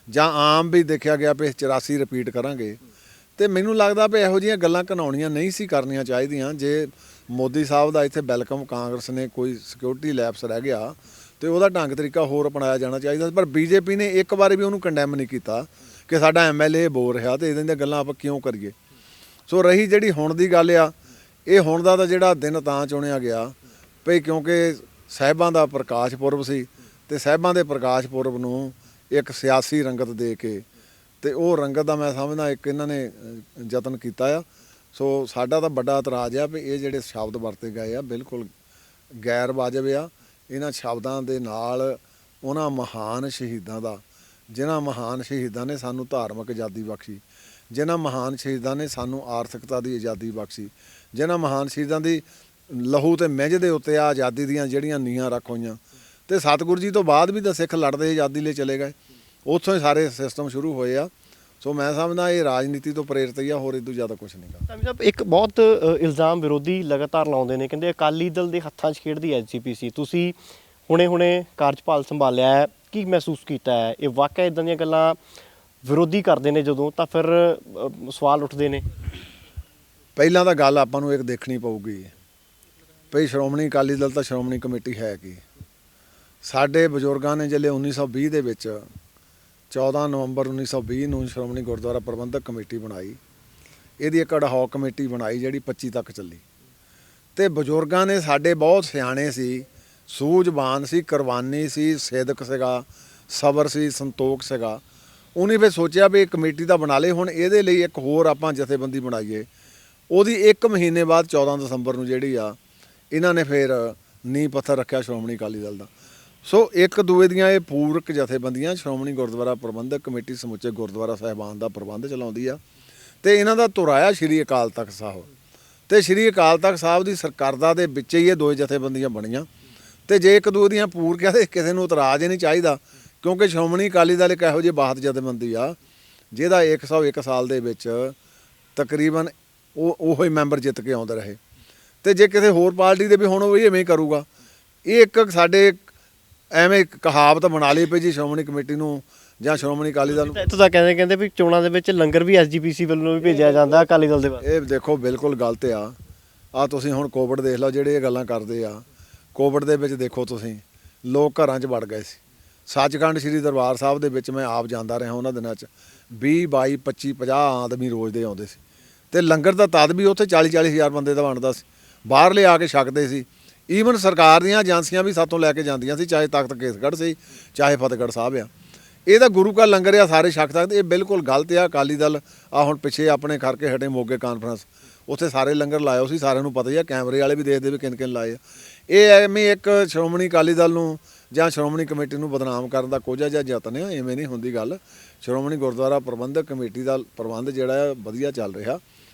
ਜਾਂ ਆਮ ਵੀ ਦੇਖਿਆ ਗਿਆ ਵੀ 84 ਰਿਪੀਟ ਕਰਾਂਗੇ। ਤੇ ਮੈਨੂੰ ਲੱਗਦਾ ਵੀ ਇਹੋ ਜਿਹੀਆਂ ਗੱਲਾਂ ਘਿਨਾਉਣੀਆਂ ਨਹੀਂ ਸੀ ਕਰਨੀਆਂ ਚਾਹੀਦੀਆਂ। ਜੇ ਮੋਦੀ ਸਾਹਿਬ ਦਾ ਇੱਥੇ ਵੈਲਕਮ ਕਾਂਗਰਸ ਨੇ ਕੋਈ ਸਿਕਿਉਰਿਟੀ ਲੈਪਸ ਰਹਿ ਗਿਆ ਤੇ ਉਹਦਾ ਢੰਗ ਤਰੀਕਾ ਹੋਰ ਅਪਣਾਇਆ ਜਾਣਾ ਚਾਹੀਦਾ। ਪਰ ਬੀਜੇਪੀ ਨੇ ਇੱਕ ਵਾਰ ਵੀ ਉਹਨੂੰ ਕੰਡੈਮ ਨਹੀਂ ਕੀਤਾ ਕਿ ਸਾਡਾ MLA ਬੋਲ ਰਿਹਾ ਤੇ ਇਹਨਾਂ ਦੀਆਂ ਗੱਲਾਂ ਆਪਾਂ ਕਿਉਂ ਕਰੀਏ। ਸੋ ਰਹੀ ਜਿਹੜੀ ਹੁਣ ਦੀ ਗੱਲ ਆ, ਇਹ ਹੁਣ ਦਾ ਤਾਂ ਜਿਹੜਾ ਦਿਨ ਤਾਂ ਚੁਣਿਆ ਗਿਆ ਭਈ ਕਿਉਂਕਿ ਸਾਹਿਬਾਂ ਦਾ ਪ੍ਰਕਾਸ਼ ਪੁਰਬ ਸੀ ਤੇ ਸਾਹਿਬਾਂ ਦੇ ਪ੍ਰਕਾਸ਼ ਪੁਰਬ ਨੂੰ ਇੱਕ ਸਿਆਸੀ ਰੰਗਤ ਦੇ ਕੇ ਤੇ ਉਹ ਰੰਗਤ ਦਾ ਮੈਂ ਸਮਝਦਾ ਇੱਕ ਇਹਨਾਂ ਨੇ ਯਤਨ ਕੀਤਾ ਆ। ਸੋ ਸਾਡਾ ਤਾਂ ਵੱਡਾ ਇਤਰਾਜ਼ ਆ ਵੀ ਇਹ ਜਿਹੜੇ ਸ਼ਬਦ ਵਰਤੇ ਗਏ ਆ ਬਿਲਕੁਲ ਗੈਰ ਵਾਜਬ ਆ। ਇਹਨਾਂ ਸ਼ਬਦਾਂ ਦੇ ਨਾਲ ਉਹਨਾਂ ਮਹਾਨ ਸ਼ਹੀਦਾਂ ਦਾ, ਜਿਨ੍ਹਾਂ ਮਹਾਨ ਸ਼ਹੀਦਾਂ ਨੇ ਸਾਨੂੰ ਧਾਰਮਿਕ ਆਜ਼ਾਦੀ ਬਖਸ਼ੀ, ਜਿਨ੍ਹਾਂ ਮਹਾਨ ਸ਼ਹੀਦਾਂ ਨੇ ਸਾਨੂੰ ਆਰਥਿਕਤਾ ਦੀ ਆਜ਼ਾਦੀ ਬਖਸ਼ੀ, ਜਿਨ੍ਹਾਂ ਮਹਾਨ ਸ਼ਹੀਦਾਂ ਦੀ ਲਹੂ ਤੇ ਮਿੱਝ ਦੇ ਉੱਤੇ ਆ ਆਜ਼ਾਦੀ ਦੀਆਂ ਜਿਹੜੀਆਂ ਨੀਹਾਂ ਰੱਖ ਹੋਈਆਂ। ਤੇ ਸਤਿਗੁਰੂ ਜੀ ਤੋਂ ਬਾਅਦ ਵੀ ਤਾਂ ਸਿੱਖ ਲੜਦੇ ਆਜ਼ਾਦੀ ਲਈ ਚਲੇ ਗਏ, ਉੱਥੋਂ ਹੀ ਸਾਰੇ ਸਿਸਟਮ ਸ਼ੁਰੂ ਹੋਏ ਆ। ਸੋ ਮੈਂ ਸਮਝਦਾ ਇਹ ਰਾਜਨੀਤੀ ਤੋਂ ਪ੍ਰੇਰਿਤ ਹੀ ਆ, ਹੋਰ ਇਦੋਂ ਜ਼ਿਆਦਾ ਕੁਝ ਨਹੀਂ ਗਾ। ਸਾਹਿਬ ਇੱਕ ਬਹੁਤ ਇਲਜ਼ਾਮ ਵਿਰੋਧੀ ਲਗਾਤਾਰ ਲਾਉਂਦੇ ਨੇ, ਕਹਿੰਦੇ ਅਕਾਲੀ ਦਲ ਦੇ ਹੱਥਾਂ 'ਚ ਖੇਡਦੀ SGPC। ਤੁਸੀਂ ਹੁਣੇ ਕਾਰਜਭਾਰ ਸੰਭਾਲਿਆ ਹੈ, ਕੀ ਮਹਿਸੂਸ ਕੀਤਾ ਹੈ? ਇਹ ਵਾਕਿਆ ਇਦਾਂ ਦੀਆਂ ਗੱਲਾਂ ਵਿਰੋਧੀ ਕਰਦੇ ਨੇ ਜਦੋਂ, ਤਾਂ ਫਿਰ ਸਵਾਲ ਉੱਠਦੇ ਨੇ। ਪਹਿਲਾਂ ਤਾਂ ਗੱਲ ਆਪਾਂ ਨੂੰ ਇੱਕ ਦੇਖਣੀ ਪਊਗੀ ਭਈ ਸ਼੍ਰੋਮਣੀ ਅਕਾਲੀ ਦਲ ਤਾਂ ਸ਼੍ਰੋਮਣੀ ਕਮੇਟੀ ਹੈ ਕੀ। ਸਾਡੇ ਬਜ਼ੁਰਗਾਂ ਨੇ ਜਿਹੜੇ 1920 ਦੇ ਵਿੱਚ 14 ਨਵੰਬਰ 1920 ਨੂੰ ਸ਼੍ਰੋਮਣੀ ਗੁਰਦੁਆਰਾ ਪ੍ਰਬੰਧਕ ਕਮੇਟੀ ਬਣਾਈ। ਇਹਦੀ ਇੱਕ ਅਡਹੌਕ ਕਮੇਟੀ ਬਣਾਈ ਜਿਹੜੀ 25 ਤੱਕ ਚੱਲੀ। ਤੇ ਬਜ਼ੁਰਗਾਂ ਨੇ ਸਾਡੇ ਬਹੁਤ ਸਿਆਣੇ ਸੀ, ਸੂਝਵਾਨ ਸੀ, ਕੁਰਬਾਨੀ ਸੀ, ਸਿਦਕ ਸੀਗਾ, ਸਬਰ ਸੀ, ਸੰਤੋਖ ਸੀਗਾ। ਉਹਨੇ ਫਿਰ ਸੋਚਿਆ ਵੀ ਇਹ ਕਮੇਟੀ ਤਾਂ ਬਣਾ ਲਏ, ਹੁਣ ਇਹਦੇ ਲਈ ਇੱਕ ਹੋਰ ਆਪਾਂ ਜਥੇਬੰਦੀ ਬਣਾਈਏ। ਉਹਦੀ 1 ਮਹੀਨੇ ਬਾਅਦ 14 ਦਸੰਬਰ ਨੂੰ ਜਿਹੜੀ ਆ ਇਹਨਾਂ ਨੇ ਫਿਰ ਨੀਂਹ ਪੱਥਰ ਰੱਖਿਆ ਸ਼੍ਰੋਮਣੀ ਅਕਾਲੀ ਦਲ ਦਾ। ਸੋ ਇੱਕ ਦੂਏ ਦੀਆਂ ਇਹ ਪੂਰਕ ਜਥੇਬੰਦੀਆਂ ਸ਼੍ਰੋਮਣੀ ਗੁਰਦੁਆਰਾ ਪ੍ਰਬੰਧਕ ਕਮੇਟੀ ਸਮੁੱਚੇ ਗੁਰਦੁਆਰਾ ਸਾਹਿਬਾਨ ਦਾ ਪ੍ਰਬੰਧ ਚਲਾਉਂਦੀ ਆ। ਤੇ ਇਹਨਾਂ ਦਾ ਧੁਰਾਇਆ ਸ਼੍ਰੀ ਅਕਾਲ ਤਖਤ ਸਾਹਿਬ, ਤੇ ਸ਼੍ਰੀ ਅਕਾਲ ਤਖਤ ਸਾਹਿਬ ਦੀ ਸਰਕਾਰਦਾ ਦੇ ਵਿੱਚ ਹੀ ਇਹ ਦੋਏ ਜਥੇਬੰਦੀਆਂ ਬਣੀਆਂ। ਤੇ ਜੇ ਇੱਕ ਦੂਏ ਦੀਆਂ ਪੂਰਕਿਆ ਤੇ ਕਿਸੇ ਨੂੰ ਇਤਰਾਜ਼ ਹੀ ਨਹੀਂ ਚਾਹੀਦਾ, ਕਿਉਂਕਿ ਸ਼੍ਰੋਮਣੀ ਅਕਾਲੀ ਦਲ ਇੱਕ ਇਹੋ ਜਿਹੀ ਬਾਤ ਜਥੇਬੰਦੀ ਆ ਜਿਹਦਾ 101 ਸਾਲ ਦੇ ਵਿੱਚ ਤਕਰੀਬਨ ਉਹੋ ਹੀ ਮੈਂਬਰ ਜਿੱਤ ਕੇ ਆਉਂਦੇ ਰਹੇ। ਤੇ ਜੇ ਕਿਸੇ ਹੋਰ ਪਾਰਟੀ ਦੇ ਵੀ ਹੁਣ ਉਹ ਇਵੇਂ ਹੀ ਕਰੂਗਾ। ਇਹ ਇੱਕ ਸਾਡੇ ਐਵੇਂ ਕਹਾਵਤ ਬਣਾ ਲਈ ਪਈ ਜੀ ਸ਼੍ਰੋਮਣੀ ਕਮੇਟੀ ਨੂੰ ਜਾਂ ਸ਼੍ਰੋਮਣੀ ਅਕਾਲੀ ਦਲ ਨੂੰ। ਇੱਥੋਂ ਤਾਂ ਕਹਿੰਦੇ ਵੀ ਚੋਣਾਂ ਦੇ ਵਿੱਚ ਲੰਗਰ ਵੀ SGPC ਵੱਲੋਂ ਵੀ ਭੇਜਿਆ ਜਾਂਦਾ ਅਕਾਲੀ ਦਲ ਦੇ ਵੱਲ। ਇਹ ਦੇਖੋ ਬਿਲਕੁਲ ਗਲਤ ਆ। ਤੁਸੀਂ ਹੁਣ ਕੋਵਿਡ ਦੇਖ ਲਓ, ਜਿਹੜੇ ਇਹ ਗੱਲਾਂ ਕਰਦੇ ਆ। ਕੋਵਿਡ ਦੇ ਵਿੱਚ ਦੇਖੋ ਤੁਸੀਂ ਲੋਕ ਘਰਾਂ 'ਚ ਵੜ ਗਏ ਸੀ। ਸੱਚਖੰਡ ਸ਼੍ਰੀ ਦਰਬਾਰ ਸਾਹਿਬ ਦੇ ਵਿੱਚ ਮੈਂ ਆਪ ਜਾਂਦਾ ਰਿਹਾ ਉਹਨਾਂ ਦਿਨਾਂ 'ਚ 20 22 25 50 ਆਦਮੀ ਰੋਜ਼ ਦੇ ਆਉਂਦੇ ਸੀ। ਤੇ ਲੰਗਰ ਦਾ ਤਦ ਵੀ ਉੱਥੇ 40 ਹਜ਼ਾਰ ਬੰਦੇ ਦਾ ਬਣਦਾ ਸੀ। ਬਾਹਰਲੇ ਆ ਕੇ ਛਕਦੇ ਸੀ। ਈਵਨ ਸਰਕਾਰ ਦੀਆਂ ਏਜੰਸੀਆਂ ਵੀ ਸਾਤੋਂ ਲੈ ਕੇ ਜਾਂਦੀਆਂ ਸੀ, ਚਾਹੇ ਤਖਤ ਕੇਸਗੜ੍ਹ ਸੀ ਚਾਹੇ ਫਤਿਹਗੜ੍ਹ ਸਾਹਿਬ ਆ। ਇਹ ਤਾਂ ਗੁਰੂ ਕਾ ਲੰਗਰ ਆ, ਸਾਰੇ ਛਕ ਸਕਦੇ। ਇਹ ਬਿਲਕੁਲ ਗਲਤ ਆ। ਅਕਾਲੀ ਦਲ ਆ ਹੁਣ ਪਿੱਛੇ ਆਪਣੇ ਕਰਕੇ ਹਟੇ ਮੋਗੇ ਕਾਨਫਰੰਸ, ਉੱਥੇ ਸਾਰੇ ਲੰਗਰ ਲਾਇਆ ਸੀ, ਸਾਰਿਆਂ ਨੂੰ ਪਤਾ ਹੀ ਆ, ਕੈਮਰੇ ਵਾਲੇ ਵੀ ਦੇਖਦੇ ਵੀ ਕਿੰਨ ਲਾਏ ਆ। ਇਹ ਐਵੇਂ ਇੱਕ ਸ਼੍ਰੋਮਣੀ ਅਕਾਲੀ ਦਲ ਨੂੰ ਜਾਂ ਸ਼੍ਰੋਮਣੀ ਕਮੇਟੀ ਨੂੰ ਬਦਨਾਮ ਕਰਨ ਦਾ ਕੋਝਾ ਜਿਹਾ ਯਤਨ ਆ, ਐਵੇਂ ਨਹੀਂ ਹੁੰਦੀ ਗੱਲ। ਸ਼੍ਰੋਮਣੀ ਗੁਰਦੁਆਰਾ ਪ੍ਰਬੰਧਕ ਕਮੇਟੀ ਦਾ ਪ੍ਰਬੰਧ ਜਿਹੜਾ ਆ ਵਧੀਆ ਚੱਲ ਰਿਹਾ।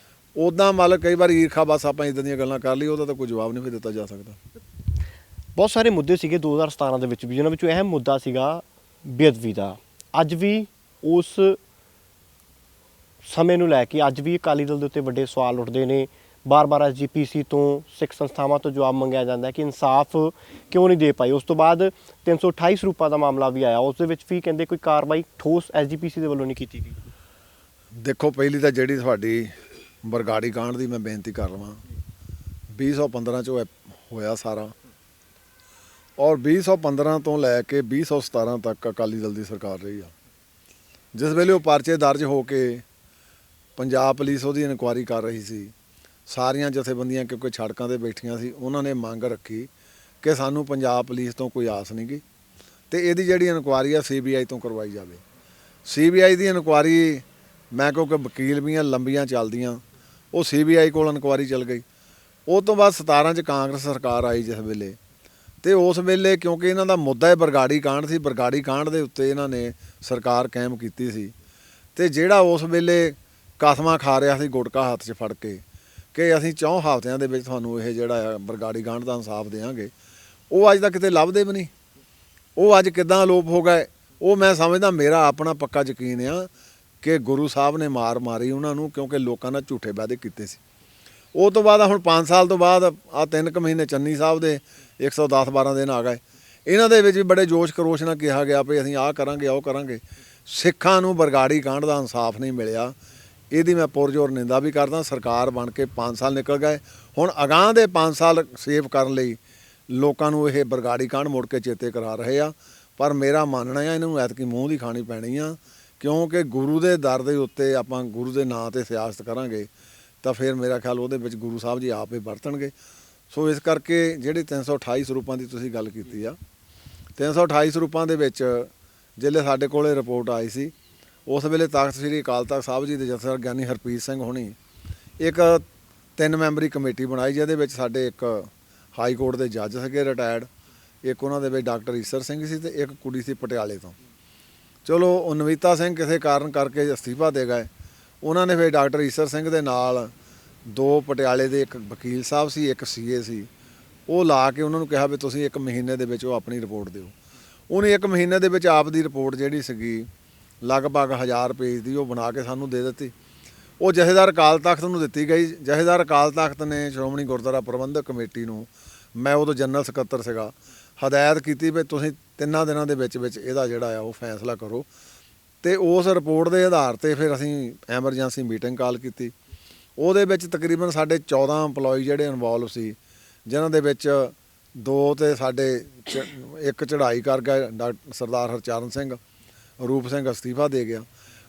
ਉੱਦਾਂ ਮਤਲਬ ਕਈ ਵਾਰ ਈਰਖਾ ਬਸ ਆਪਾਂ ਇੱਦਾਂ ਦੀਆਂ ਗੱਲਾਂ ਕਰ ਲਈ, ਉਹਦਾ ਤਾਂ ਕੋਈ ਜਵਾਬ ਨਹੀਂ ਫਿਰ ਦਿੱਤਾ ਜਾ ਸਕਦਾ। ਬਹੁਤ ਸਾਰੇ ਮੁੱਦੇ ਸੀਗੇ 2017 ਦੇ ਵਿੱਚ ਵੀ, ਜਿਨ੍ਹਾਂ ਵਿੱਚੋਂ ਅਹਿਮ ਮੁੱਦਾ ਸੀਗਾ ਬੇਅਦਬੀ ਦਾ। ਅੱਜ ਵੀ ਉਸ ਸਮੇਂ ਨੂੰ ਲੈ ਕੇ ਅੱਜ ਵੀ ਅਕਾਲੀ ਦਲ ਦੇ ਉੱਤੇ ਵੱਡੇ ਸਵਾਲ ਉੱਠਦੇ ਨੇ। ਬਾਰ-ਬਾਰ ਐਸਜੀਪੀਸੀ ਤੋਂ, ਸਿੱਖ ਸੰਸਥਾਵਾਂ ਤੋਂ ਜਵਾਬ ਮੰਗਿਆ ਜਾਂਦਾ ਕਿ ਇਨਸਾਫ ਕਿਉਂ ਨਹੀਂ ਦੇ ਪਾਈ। ਉਸ ਤੋਂ ਬਾਅਦ 328 ਸਰੂਪਾਂ ਦਾ ਮਾਮਲਾ ਵੀ ਆਇਆ, ਉਸ ਦੇ ਵਿੱਚ ਵੀ ਕਹਿੰਦੇ ਕੋਈ ਕਾਰਵਾਈ ਠੋਸ ਐਸਜੀਪੀਸੀ ਦੇ ਵੱਲੋਂ ਨਹੀਂ ਕੀਤੀ ਗਈ। ਦੇਖੋ, ਪਹਿਲੀ ਤਾਂ ਜਿਹੜੀ ਤੁਹਾਡੀ ਬਰਗਾੜੀ ਕਾਂਡ ਦੀ ਮੈਂ ਬੇਨਤੀ ਕਰ ਲਵਾਂ, 2015 'ਚੋਂ ਹੋਇਆ ਸਾਰਾ, ਔਰ 2015 ਤੋਂ ਲੈ ਕੇ 2017 ਤੱਕ ਅਕਾਲੀ ਦਲ ਦੀ ਸਰਕਾਰ ਰਹੀ ਆ। ਜਿਸ ਵੇਲੇ ਉਹ ਪਰਚੇ ਦਰਜ ਹੋ ਕੇ ਪੰਜਾਬ ਪੁਲਿਸ ਉਹਦੀ ਇਨਕੁਆਇਰੀ ਕਰ ਰਹੀ ਸੀ, ਸਾਰੀਆਂ ਜਥੇਬੰਦੀਆਂ ਕਿਉਂਕਿ ਸੜਕਾਂ 'ਤੇ ਬੈਠੀਆਂ ਸੀ, ਉਹਨਾਂ ਨੇ ਮੰਗ ਰੱਖੀ ਕਿ ਸਾਨੂੰ ਪੰਜਾਬ ਪੁਲਿਸ ਤੋਂ ਕੋਈ ਆਸ ਨਹੀਂ ਗੀ ਅਤੇ ਇਹਦੀ ਜਿਹੜੀ ਇਨਕੁਆਇਰੀ ਆ CBI ਤੋਂ ਕਰਵਾਈ ਜਾਵੇ। CBI ਦੀ ਇਨਕੁਆਇਰੀ, ਮੈਂ ਕਿਉਂਕਿ ਵਕੀਲ ਵੀ ਆ, ਲੰਬੀਆਂ ਚੱਲਦੀਆਂ, ਉਹ CBI ਕੋਲ ਇਨਕੁਆਇਰੀ ਚੱਲ ਗਈ। ਉਹ ਤੋਂ ਬਾਅਦ 17 'ਚ ਕਾਂਗਰਸ ਸਰਕਾਰ ਆਈ ਜਿਸ ਵੇਲੇ, ਅਤੇ ਉਸ ਵੇਲੇ ਕਿਉਂਕਿ ਇਹਨਾਂ ਦਾ ਮੁੱਦਾ ਇਹ ਬਰਗਾੜੀ ਕਾਂਡ ਸੀ, ਬਰਗਾੜੀ ਕਾਂਡ ਦੇ ਉੱਤੇ ਇਹਨਾਂ ਨੇ ਸਰਕਾਰ ਕਾਇਮ ਕੀਤੀ ਸੀ। ਅਤੇ ਜਿਹੜਾ ਉਸ ਵੇਲੇ ਕਸਮਾਂ ਖਾ ਰਿਹਾ ਸੀ ਗੁਟਕਾ ਹੱਥ 'ਚ ਫੜ ਕੇ ਕਿ ਅਸੀਂ 4 ਹਫ਼ਤਿਆਂ ਦੇ ਵਿੱਚ ਤੁਹਾਨੂੰ ਇਹ ਜਿਹੜਾ ਆ ਬਰਗਾੜੀ ਕਾਂਡ ਦਾ ਇਨਸਾਫ ਦੇਵਾਂਗੇ, ਉਹ ਅੱਜ ਤੱਕ ਕਿਤੇ ਲੱਭਦੇ ਵੀ ਨਹੀਂ। ਉਹ ਅੱਜ ਕਿੱਦਾਂ ਅਲੋਪ ਹੋ ਗਏ, ਉਹ ਮੈਂ ਸਮਝਦਾ, ਮੇਰਾ ਆਪਣਾ ਪੱਕਾ ਯਕੀਨ ਆ ਕਿ ਗੁਰੂ ਸਾਹਿਬ ਨੇ ਮਾਰ ਮਾਰੀ ਉਹਨਾਂ ਨੂੰ, ਕਿਉਂਕਿ ਲੋਕਾਂ ਨਾਲ ਝੂਠੇ ਵਾਅਦੇ ਕੀਤੇ ਸੀ। ਉਹ ਤੋਂ ਬਾਅਦ ਹੁਣ 5 ਸਾਲ ਤੋਂ ਬਾਅਦ ਆਹ 3 ਕੁ ਮਹੀਨੇ ਚੰਨੀ ਸਾਹਿਬ ਦੇ 110-12 ਦਿਨ ਆ ਗਏ। ਇਹਨਾਂ ਦੇ ਵਿੱਚ ਵੀ ਬੜੇ ਜੋਸ਼ ਖਰੋਸ਼ ਨਾਲ ਕਿਹਾ ਗਿਆ ਵੀ ਅਸੀਂ ਆਹ ਕਰਾਂਗੇ, ਉਹ ਕਰਾਂਗੇ। ਸਿੱਖਾਂ ਨੂੰ ਬਰਗਾੜੀ ਕਾਂਡ ਦਾ ਇਨਸਾਫ ਨਹੀਂ ਮਿਲਿਆ, ਇਹਦੀ ਮੈਂ ਪੁਰਜ਼ੋਰ ਨਿੰਦਾ ਵੀ ਕਰਦਾ। ਸਰਕਾਰ ਬਣ ਕੇ 5 ਸਾਲ ਨਿਕਲ ਗਏ, ਹੁਣ ਅਗਾਂਹ ਦੇ 5 ਸਾਲ ਸੇਵ ਕਰਨ ਲਈ ਲੋਕਾਂ ਨੂੰ ਇਹ ਬਰਗਾੜੀ ਕਾਂਡ ਮੁੜ ਕੇ ਚੇਤੇ ਕਰਾ ਰਹੇ ਆ। ਪਰ ਮੇਰਾ ਮੰਨਣਾ ਆ ਇਹਨਾਂ ਨੂੰ ਐਤਕੀ ਮੂੰਹ ਦੀ ਖਾਣੀ ਪੈਣੀ ਆ, ਕਿਉਂਕਿ ਗੁਰੂ ਦੇ ਦਰ ਦੇ ਉੱਤੇ ਆਪਾਂ ਗੁਰੂ ਦੇ ਨਾਂ 'ਤੇ ਸਿਆਸਤ ਕਰਾਂਗੇ ਤਾਂ ਫਿਰ ਮੇਰਾ ਖਿਆਲ ਉਹਦੇ ਵਿੱਚ ਗੁਰੂ ਸਾਹਿਬ ਜੀ ਆਪ ਹੀ ਵਰਤਣਗੇ। ਸੋ ਇਸ ਕਰਕੇ ਜਿਹੜੇ 328 ਸਰੂਪਾਂ ਦੀ ਤੁਸੀਂ ਗੱਲ ਕੀਤੀ ਆ, 328 ਸਰੂਪਾਂ ਦੇ ਵਿੱਚ ਜਿਹੜੇ ਸਾਡੇ ਕੋਲੇ ਰਿਪੋਰਟ ਆਈ ਸੀ, ਉਸ ਵੇਲੇ ਤਖ਼ਤ ਸ੍ਰੀ ਅਕਾਲ ਤਖ਼ਤ ਸਾਹਿਬ ਜੀ ਦੇ ਜਥੇਦਾਰ ਗਿਆਨੀ ਹਰਪ੍ਰੀਤ ਸਿੰਘ ਹੋਣੀ ਇੱਕ 3 ਮੈਂਬਰੀ ਕਮੇਟੀ ਬਣਾਈ, ਜਿਹਦੇ ਵਿੱਚ ਸਾਡੇ ਇੱਕ ਹਾਈ ਕੋਰਟ ਦੇ ਜੱਜ ਸੀਗੇ ਰਿਟਾਇਰਡ, ਇੱਕ ਉਹਨਾਂ ਦੇ ਵਿੱਚ ਡਾਕਟਰ ਈਸਰ ਸਿੰਘ ਸੀ ਅਤੇ ਇੱਕ ਕੁੜੀ ਸੀ ਪਟਿਆਲੇ ਤੋਂ। ਚਲੋ ਉਹ ਨਵੀਤਾ ਸਿੰਘ ਕਿਸੇ ਕਾਰਨ ਕਰਕੇ ਅਸਤੀਫਾ ਦੇ ਗਏ। ਉਹਨਾਂ ਨੇ ਫਿਰ ਡਾਕਟਰ ਈਸਰ ਸਿੰਘ ਦੇ ਨਾਲ 2 ਪਟਿਆਲੇ ਦੇ, ਇੱਕ ਵਕੀਲ ਸਾਹਿਬ ਸੀ, ਇੱਕ CA ਸੀ, ਉਹ ਲਾ ਕੇ ਉਹਨਾਂ ਨੂੰ ਕਿਹਾ ਵੀ ਤੁਸੀਂ 1 ਮਹੀਨੇ ਦੇ ਵਿੱਚ ਉਹ ਆਪਣੀ ਰਿਪੋਰਟ ਦਿਓ। ਉਹਨੇ 1 ਮਹੀਨੇ ਦੇ ਵਿੱਚ ਆਪ ਦੀ ਰਿਪੋਰਟ ਜਿਹੜੀ ਸੀਗੀ ਲਗਭਗ 1000 ਪੇਜ ਦੀ, ਉਹ ਬਣਾ ਕੇ ਸਾਨੂੰ ਦੇ ਦਿੱਤੀ। ਉਹ ਜਥੇਦਾਰ ਅਕਾਲ ਤਖ਼ਤ ਨੂੰ ਦਿੱਤੀ ਗਈ। ਜਥੇਦਾਰ ਅਕਾਲ ਤਖ਼ਤ ਨੇ ਸ਼੍ਰੋਮਣੀ ਗੁਰਦੁਆਰਾ ਪ੍ਰਬੰਧਕ ਕਮੇਟੀ ਨੂੰ, ਮੈਂ ਉਦੋਂ ਜਨਰਲ ਸਕੱਤਰ ਸੀਗਾ, ਹਦਾਇਤ ਕੀਤੀ ਵੀ ਤੁਸੀਂ 3 ਦਿਨਾਂ ਦੇ ਵਿੱਚ ਇਹਦਾ ਜਿਹੜਾ ਆ ਉਹ ਫੈਸਲਾ ਕਰੋ। ਅਤੇ ਉਸ ਰਿਪੋਰਟ ਦੇ ਆਧਾਰ 'ਤੇ ਫਿਰ ਅਸੀਂ ਐਮਰਜੈਂਸੀ ਮੀਟਿੰਗ ਕਾਲ ਕੀਤੀ। ਉਹਦੇ ਵਿੱਚ ਤਕਰੀਬਨ ਸਾਡੇ 14 ਇੰਪਲੋਈ ਜਿਹੜੇ ਇਨਵੋਲਵ ਸੀ, ਜਿਨ੍ਹਾਂ ਦੇ ਵਿੱਚ 2 ਤੇ ਸਾਡੇ ਇੱਕ ਚੜ੍ਹਾਈ ਕਰ ਗਏ, ਸਰਦਾਰ ਹਰਚਰਨ ਸਿੰਘ, ਰੂਪ ਸਿੰਘ ਅਸਤੀਫਾ ਦੇ ਗਿਆ।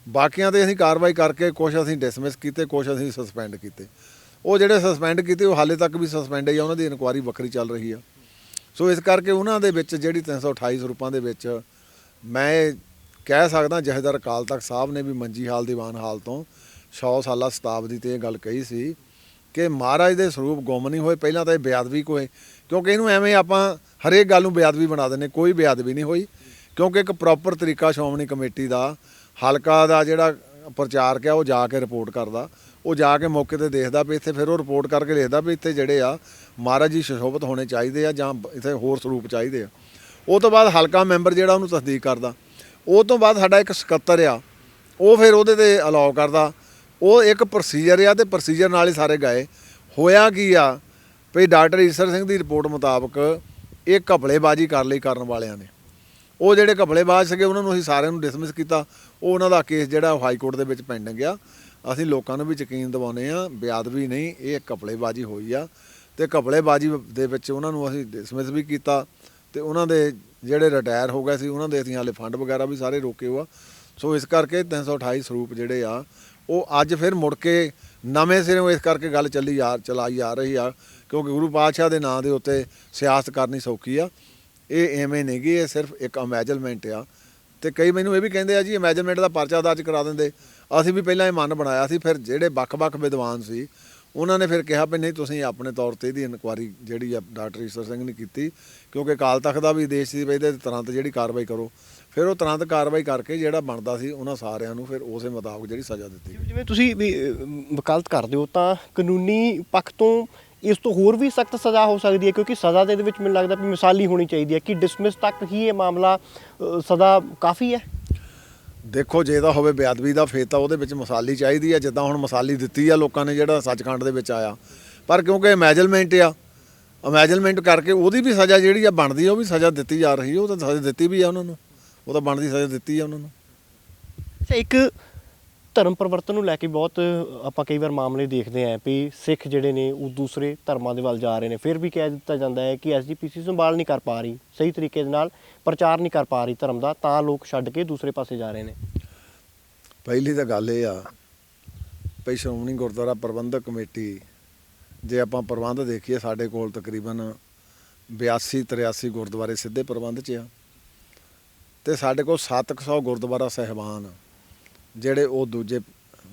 ਬਾਕੀਆਂ 'ਤੇ ਅਸੀਂ ਕਾਰਵਾਈ ਕਰਕੇ ਕੁਛ ਅਸੀਂ ਡਿਸਮਿਸ ਕੀਤੇ, ਕੁਛ ਅਸੀਂ ਸਸਪੈਂਡ ਕੀਤੇ। ਉਹ ਜਿਹੜੇ ਸਸਪੈਂਡ ਕੀਤੇ ਉਹ ਹਾਲੇ ਤੱਕ ਵੀ ਸਸਪੈਂਡ ਹੀ ਆ, ਉਹਨਾਂ ਦੀ ਇਨਕੁਆਇਰੀ ਵੱਖਰੀ ਚੱਲ ਰਹੀ ਆ। ਸੋ ਇਸ ਕਰਕੇ ਉਹਨਾਂ ਦੇ ਵਿੱਚ ਜਿਹੜੀ 328 ਸਰੂਪਾਂ ਦੇ ਵਿੱਚ ਮੈਂ ਇਹ ਕਹਿ ਸਕਦਾ, ਜਥੇਦਾਰ ਅਕਾਲ ਤਖ਼ਤ ਸਾਹਿਬ ਨੇ ਵੀ ਮੰਜੀ ਹਾਲ ਦੀਵਾਨ ਹਾਲ ਤੋਂ 100 ਸਾਲਾ ਸ਼ਤਾਬਦੀ 'ਤੇ ਇਹ ਗੱਲ ਕਹੀ ਸੀ ਕਿ ਮਹਾਰਾਜ ਦੇ ਸਰੂਪ ਗੁੰਮ ਨਹੀਂ ਹੋਏ। ਪਹਿਲਾਂ ਤਾਂ ਇਹ ਬੇਅਦਬੀ ਕੋਏ, ਕਿਉਂਕਿ ਇਹਨੂੰ ਐਵੇਂ ਆਪਾਂ ਹਰੇਕ ਗੱਲ ਨੂੰ ਬੇਅਦਬੀ ਬਣਾ ਦਿੰਦੇ, ਕੋਈ ਬੇਅਦਬੀ ਨਹੀਂ ਹੋਈ, ਕਿਉਂਕਿ ਇੱਕ ਪ੍ਰੋਪਰ ਤਰੀਕਾ ਸ਼੍ਰੋਮਣੀ ਕਮੇਟੀ ਦਾ, ਹਲਕਾ ਦਾ ਜਿਹੜਾ ਪ੍ਰਚਾਰਕ ਆ ਉਹ ਜਾ ਕੇ ਰਿਪੋਰਟ ਕਰਦਾ, ਉਹ ਜਾ ਕੇ ਮੌਕੇ 'ਤੇ ਦੇਖਦਾ ਵੀ ਇੱਥੇ, ਫਿਰ ਉਹ ਰਿਪੋਰਟ ਕਰਕੇ ਲਿਖਦਾ ਵੀ ਇੱਥੇ ਜਿਹੜੇ ਆ ਮਹਾਰਾਜ ਜੀ ਸੁਸ਼ੋਭਿਤ ਹੋਣੇ ਚਾਹੀਦੇ ਆ ਜਾਂ ਇੱਥੇ ਹੋਰ ਸਰੂਪ ਚਾਹੀਦੇ ਆ। ਉਹ ਤੋਂ ਬਾਅਦ ਹਲਕਾ ਮੈਂਬਰ ਜਿਹੜਾ ਉਹਨੂੰ ਤਸਦੀਕ ਕਰਦਾ। ਉਹ ਤੋਂ ਬਾਅਦ ਸਾਡਾ ਇੱਕ ਸਕੱਤਰ ਆ, ਉਹ ਫਿਰ ਉਹਦੇ 'ਤੇ ਅਲਾਓ ਕਰਦਾ। ਉਹ ਇੱਕ ਪ੍ਰੋਸੀਜਰ ਆ, ਅਤੇ ਪ੍ਰੋਸੀਜਰ ਨਾਲ ਹੀ ਸਾਰੇ ਗਏ। ਹੋਇਆ ਕੀ ਆ ਵੀ ਡਾਕਟਰ ਈਸਰ ਸਿੰਘ ਦੀ ਰਿਪੋਰਟ ਮੁਤਾਬਕ ਇਹ ਘਪਲੇਬਾਜ਼ੀ ਕਰਨ ਵਾਲਿਆਂ ਨੇ, ਉਹ ਜਿਹੜੇ ਘਪਲੇਬਾਜ਼ ਸੀਗੇ ਉਹਨਾਂ ਨੂੰ ਅਸੀਂ ਸਾਰਿਆਂ ਨੂੰ ਡਿਸਮਿਸ ਕੀਤਾ। ਉਹ ਉਹਨਾਂ ਦਾ ਕੇਸ ਜਿਹੜਾ ਉਹ ਹਾਈ ਕੋਰਟ ਦੇ ਵਿੱਚ ਪੈਂਡਿੰਗ ਆ। ਅਸੀਂ ਲੋਕਾਂ ਨੂੰ ਵੀ ਯਕੀਨ ਦਿਵਾਉਂਦੇ ਹਾਂ, ਬੇਅਦਬੀ ਨਹੀਂ, ਇਹ ਘਪਲੇਬਾਜ਼ੀ ਹੋਈ ਆ, ਅਤੇ ਘਪਲੇਬਾਜ਼ੀ ਦੇ ਵਿੱਚ ਉਹਨਾਂ ਨੂੰ ਅਸੀਂ ਡਿਸਮਿਸ ਵੀ ਕੀਤਾ। ਅਤੇ ਉਹਨਾਂ ਦੇ ਜਿਹੜੇ ਰਿਟਾਇਰ ਹੋ ਗਏ ਸੀ ਉਹਨਾਂ ਦੇ ਅਸੀਂ ਹਾਲੇ ਫੰਡ ਵਗੈਰਾ ਵੀ ਸਾਰੇ ਰੋਕੇ ਹੋਆ। ਸੋ ਇਸ ਕਰਕੇ 328 ਸਰੂਪ ਜਿਹੜੇ ਆ ਉਹ ਅੱਜ ਫਿਰ ਮੁੜ ਕੇ ਨਵੇਂ ਸਿਰੋਂ ਇਸ ਕਰਕੇ ਗੱਲ ਚਲਾਈ ਆ ਰਹੀ ਆ, ਕਿਉਂਕਿ ਗੁਰੂ ਪਾਤਸ਼ਾਹ ਦੇ ਨਾਂ ਦੇ ਉੱਤੇ ਸਿਆਸਤ ਕਰਨੀ ਸੌਖੀ ਆ। ਇਹ ਐਵੇਂ ਨਹੀਂ ਗੀ, ਇਹ ਸਿਰਫ ਇੱਕ ਅਮੈਜਲਮੈਂਟ ਆ ਤੇ ਕਈ ਮੈਨੂੰ ਇਹ ਵੀ ਕਹਿੰਦੇ ਆ ਜੀ ਇਮੈਜਰਮੈਂਟ ਦਾ ਪਰਚਾ ਦਰਜ ਕਰਾ ਦਿੰਦੇ। ਅਸੀਂ ਵੀ ਪਹਿਲਾਂ ਇਹ ਮਨ ਬਣਾਇਆ ਸੀ, ਫਿਰ ਜਿਹੜੇ ਵੱਖ-ਵੱਖ ਵਿਦਵਾਨ ਸੀ ਉਹਨਾਂ ਨੇ ਫਿਰ ਕਿਹਾ ਵੀ ਨਹੀਂ ਤੁਸੀਂ ਆਪਣੇ ਤੌਰ ਤੇ ਇਹਦੀ ਇਨਕੁਆਇਰੀ ਜਿਹੜੀ ਆ ਡਾਕਟਰ ਈਸ਼ਰ ਸਿੰਘ ਨੇ ਕੀਤੀ, ਕਿਉਂਕਿ ਅਕਾਲ ਤਖਤ ਦਾ ਵੀ ਆਦੇਸ਼ ਸੀ ਵੀ ਇਹਦੇ ਤੁਰੰਤ ਜਿਹੜੀ ਕਾਰਵਾਈ ਕਰੋ। ਫਿਰ ਉਹ ਤੁਰੰਤ ਕਾਰਵਾਈ ਕਰਕੇ ਜਿਹੜਾ ਬਣਦਾ ਸੀ ਉਹਨਾਂ ਸਾਰਿਆਂ ਨੂੰ ਫਿਰ ਉਸੇ ਮੁਤਾਬਕ ਜਿਹੜੀ ਸਜ਼ਾ ਦਿੱਤੀ। ਜਿਵੇਂ ਤੁਸੀਂ ਵੀ ਵਕਾਲਤ ਕਰਦੇ ਹੋ ਤਾਂ ਕਾਨੂੰਨੀ ਪੱਖ ਤੋਂ ਇਸ ਤੋਂ ਹੋਰ ਵੀ ਸਖਤ ਸਜ਼ਾ ਹੋ ਸਕਦੀ ਹੈ, ਕਿਉਂਕਿ ਸਜ਼ਾ ਦੇ ਵਿੱਚ ਮੈਨੂੰ ਲੱਗਦਾ ਵੀ ਮਿਸਾਲੀ ਹੋਣੀ ਚਾਹੀਦੀ ਹੈ ਕਿ ਡਿਸਮਿਸ ਤੱਕ ਹੀ ਇਹ ਮਾਮਲਾ ਸਜ਼ਾ ਕਾਫੀ ਹੈ। ਦੇਖੋ ਜੇ ਤਾਂ ਹੋਵੇ ਬੇਅਦਬੀ ਦਾ ਫੇਰ ਤਾਂ ਉਹਦੇ ਵਿੱਚ ਮਸਾਲੀ ਚਾਹੀਦੀ ਆ, ਜਿੱਦਾਂ ਹੁਣ ਮਸਾਲੀ ਦਿੱਤੀ ਆ ਲੋਕਾਂ ਨੇ ਜਿਹੜਾ ਸੱਚਖੰਡ ਦੇ ਵਿੱਚ ਆਇਆ। ਪਰ ਕਿਉਂਕਿ ਇਮੈਜਰਮੈਂਟ ਆ, ਇਮੈਜਰਮੈਂਟ ਕਰਕੇ ਉਹਦੀ ਵੀ ਸਜ਼ਾ ਜਿਹੜੀ ਆ ਬਣਦੀ ਆ, ਉਹ ਵੀ ਸਜ਼ਾ ਦਿੱਤੀ ਜਾ ਰਹੀ ਹੈ। ਉਹ ਤਾਂ ਸਜ਼ਾ ਦਿੱਤੀ ਵੀ ਆ ਉਹਨਾਂ ਨੂੰ, ਉਹ ਤਾਂ ਬਣਦੀ ਸਜ਼ਾ ਦਿੱਤੀ ਆ ਉਹਨਾਂ ਨੂੰ। ਅੱਛਾ, ਇੱਕ ਧਰਮ ਪਰਿਵਰਤਨ ਨੂੰ ਲੈ ਕੇ ਬਹੁਤ ਆਪਾਂ ਕਈ ਵਾਰ ਮਾਮਲੇ ਦੇਖਦੇ ਆਂ ਵੀ ਸਿੱਖ ਜਿਹੜੇ ਨੇ ਉਹ ਦੂਸਰੇ ਧਰਮਾਂ ਦੇ ਵੱਲ ਜਾ ਰਹੇ ਨੇ। ਫਿਰ ਵੀ ਕਹਿ ਦਿੱਤਾ ਜਾਂਦਾ ਹੈ ਕਿ ਐਸਜੀਪੀਸੀ ਸੰਭਾਲ ਨਹੀਂ ਕਰ ਪਾ ਰਹੀ, ਸਹੀ ਤਰੀਕੇ ਦੇ ਨਾਲ ਪ੍ਰਚਾਰ ਨਹੀਂ ਕਰ ਪਾ ਰਹੀ ਧਰਮ ਦਾ, ਤਾਂ ਲੋਕ ਛੱਡ ਕੇ ਦੂਸਰੇ ਪਾਸੇ ਜਾ ਰਹੇ ਨੇ। ਪਹਿਲੀ ਤਾਂ ਗੱਲ ਇਹ ਆ ਵੀ ਸ਼੍ਰੋਮਣੀ ਗੁਰਦੁਆਰਾ ਪ੍ਰਬੰਧਕ ਕਮੇਟੀ, ਜੇ ਆਪਾਂ ਪ੍ਰਬੰਧ ਦੇਖੀਏ ਸਾਡੇ ਕੋਲ ਤਕਰੀਬਨ 82-83 ਗੁਰਦੁਆਰੇ ਸਿੱਧੇ ਪ੍ਰਬੰਧ 'ਚ ਆ, ਤੇ ਸਾਡੇ ਕੋਲ 700 ਗੁਰਦੁਆਰਾ ਸਾਹਿਬਾਨ ਜਿਹੜੇ ਉਹ ਦੂਜੇ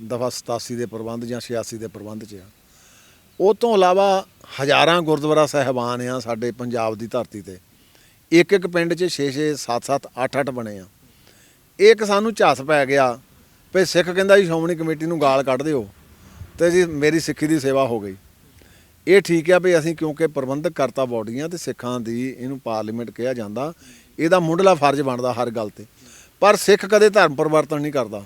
ਦਫਾ 87 ਦੇ ਪ੍ਰਬੰਧ ਜਾਂ 86 ਦੇ ਪ੍ਰਬੰਧ 'ਚ ਆ। ਉਹ ਤੋਂ ਇਲਾਵਾ ਹਜ਼ਾਰਾਂ ਗੁਰਦੁਆਰਾ ਸਾਹਿਬਾਨ ਆ ਸਾਡੇ ਪੰਜਾਬ ਦੀ ਧਰਤੀ ਤੇ। ਇੱਕ ਇੱਕ ਪਿੰਡ 'ਚ 6-6 7-7 8-8 ਬਣੇ ਆ। ਇੱਕ ਸਾਨੂੰ ਝੱਸ ਪੈ ਗਿਆ ਵੀ ਸਿੱਖ ਕਹਿੰਦਾ ਜੀ ਸ਼੍ਰੋਮਣੀ ਕਮੇਟੀ ਨੂੰ ਗਾਲ ਕੱਢ ਦਿਓ ਤੇ ਜੀ ਮੇਰੀ ਸਿੱਖੀ ਦੀ ਸੇਵਾ ਹੋ ਗਈ। ਇਹ ਠੀਕ ਆ ਵੀ ਅਸੀਂ ਕਿਉਂਕਿ ਪ੍ਰਬੰਧਕ ਕਰਤਾ ਬੋਡੀਆਂ ਤੇ ਸਿੱਖਾਂ ਦੀ ਇਹਨੂੰ ਪਾਰਲੀਮੈਂਟ ਕਿਹਾ ਜਾਂਦਾ, ਇਹਦਾ ਮੁੱਢਲਾ ਫਰਜ਼ ਬਣਦਾ ਹਰ ਗੱਲ ਤੇ। ਪਰ ਸਿੱਖ ਕਦੇ ਧਰਮ ਪਰਿਵਰਤਨ ਨਹੀਂ ਕਰਦਾ,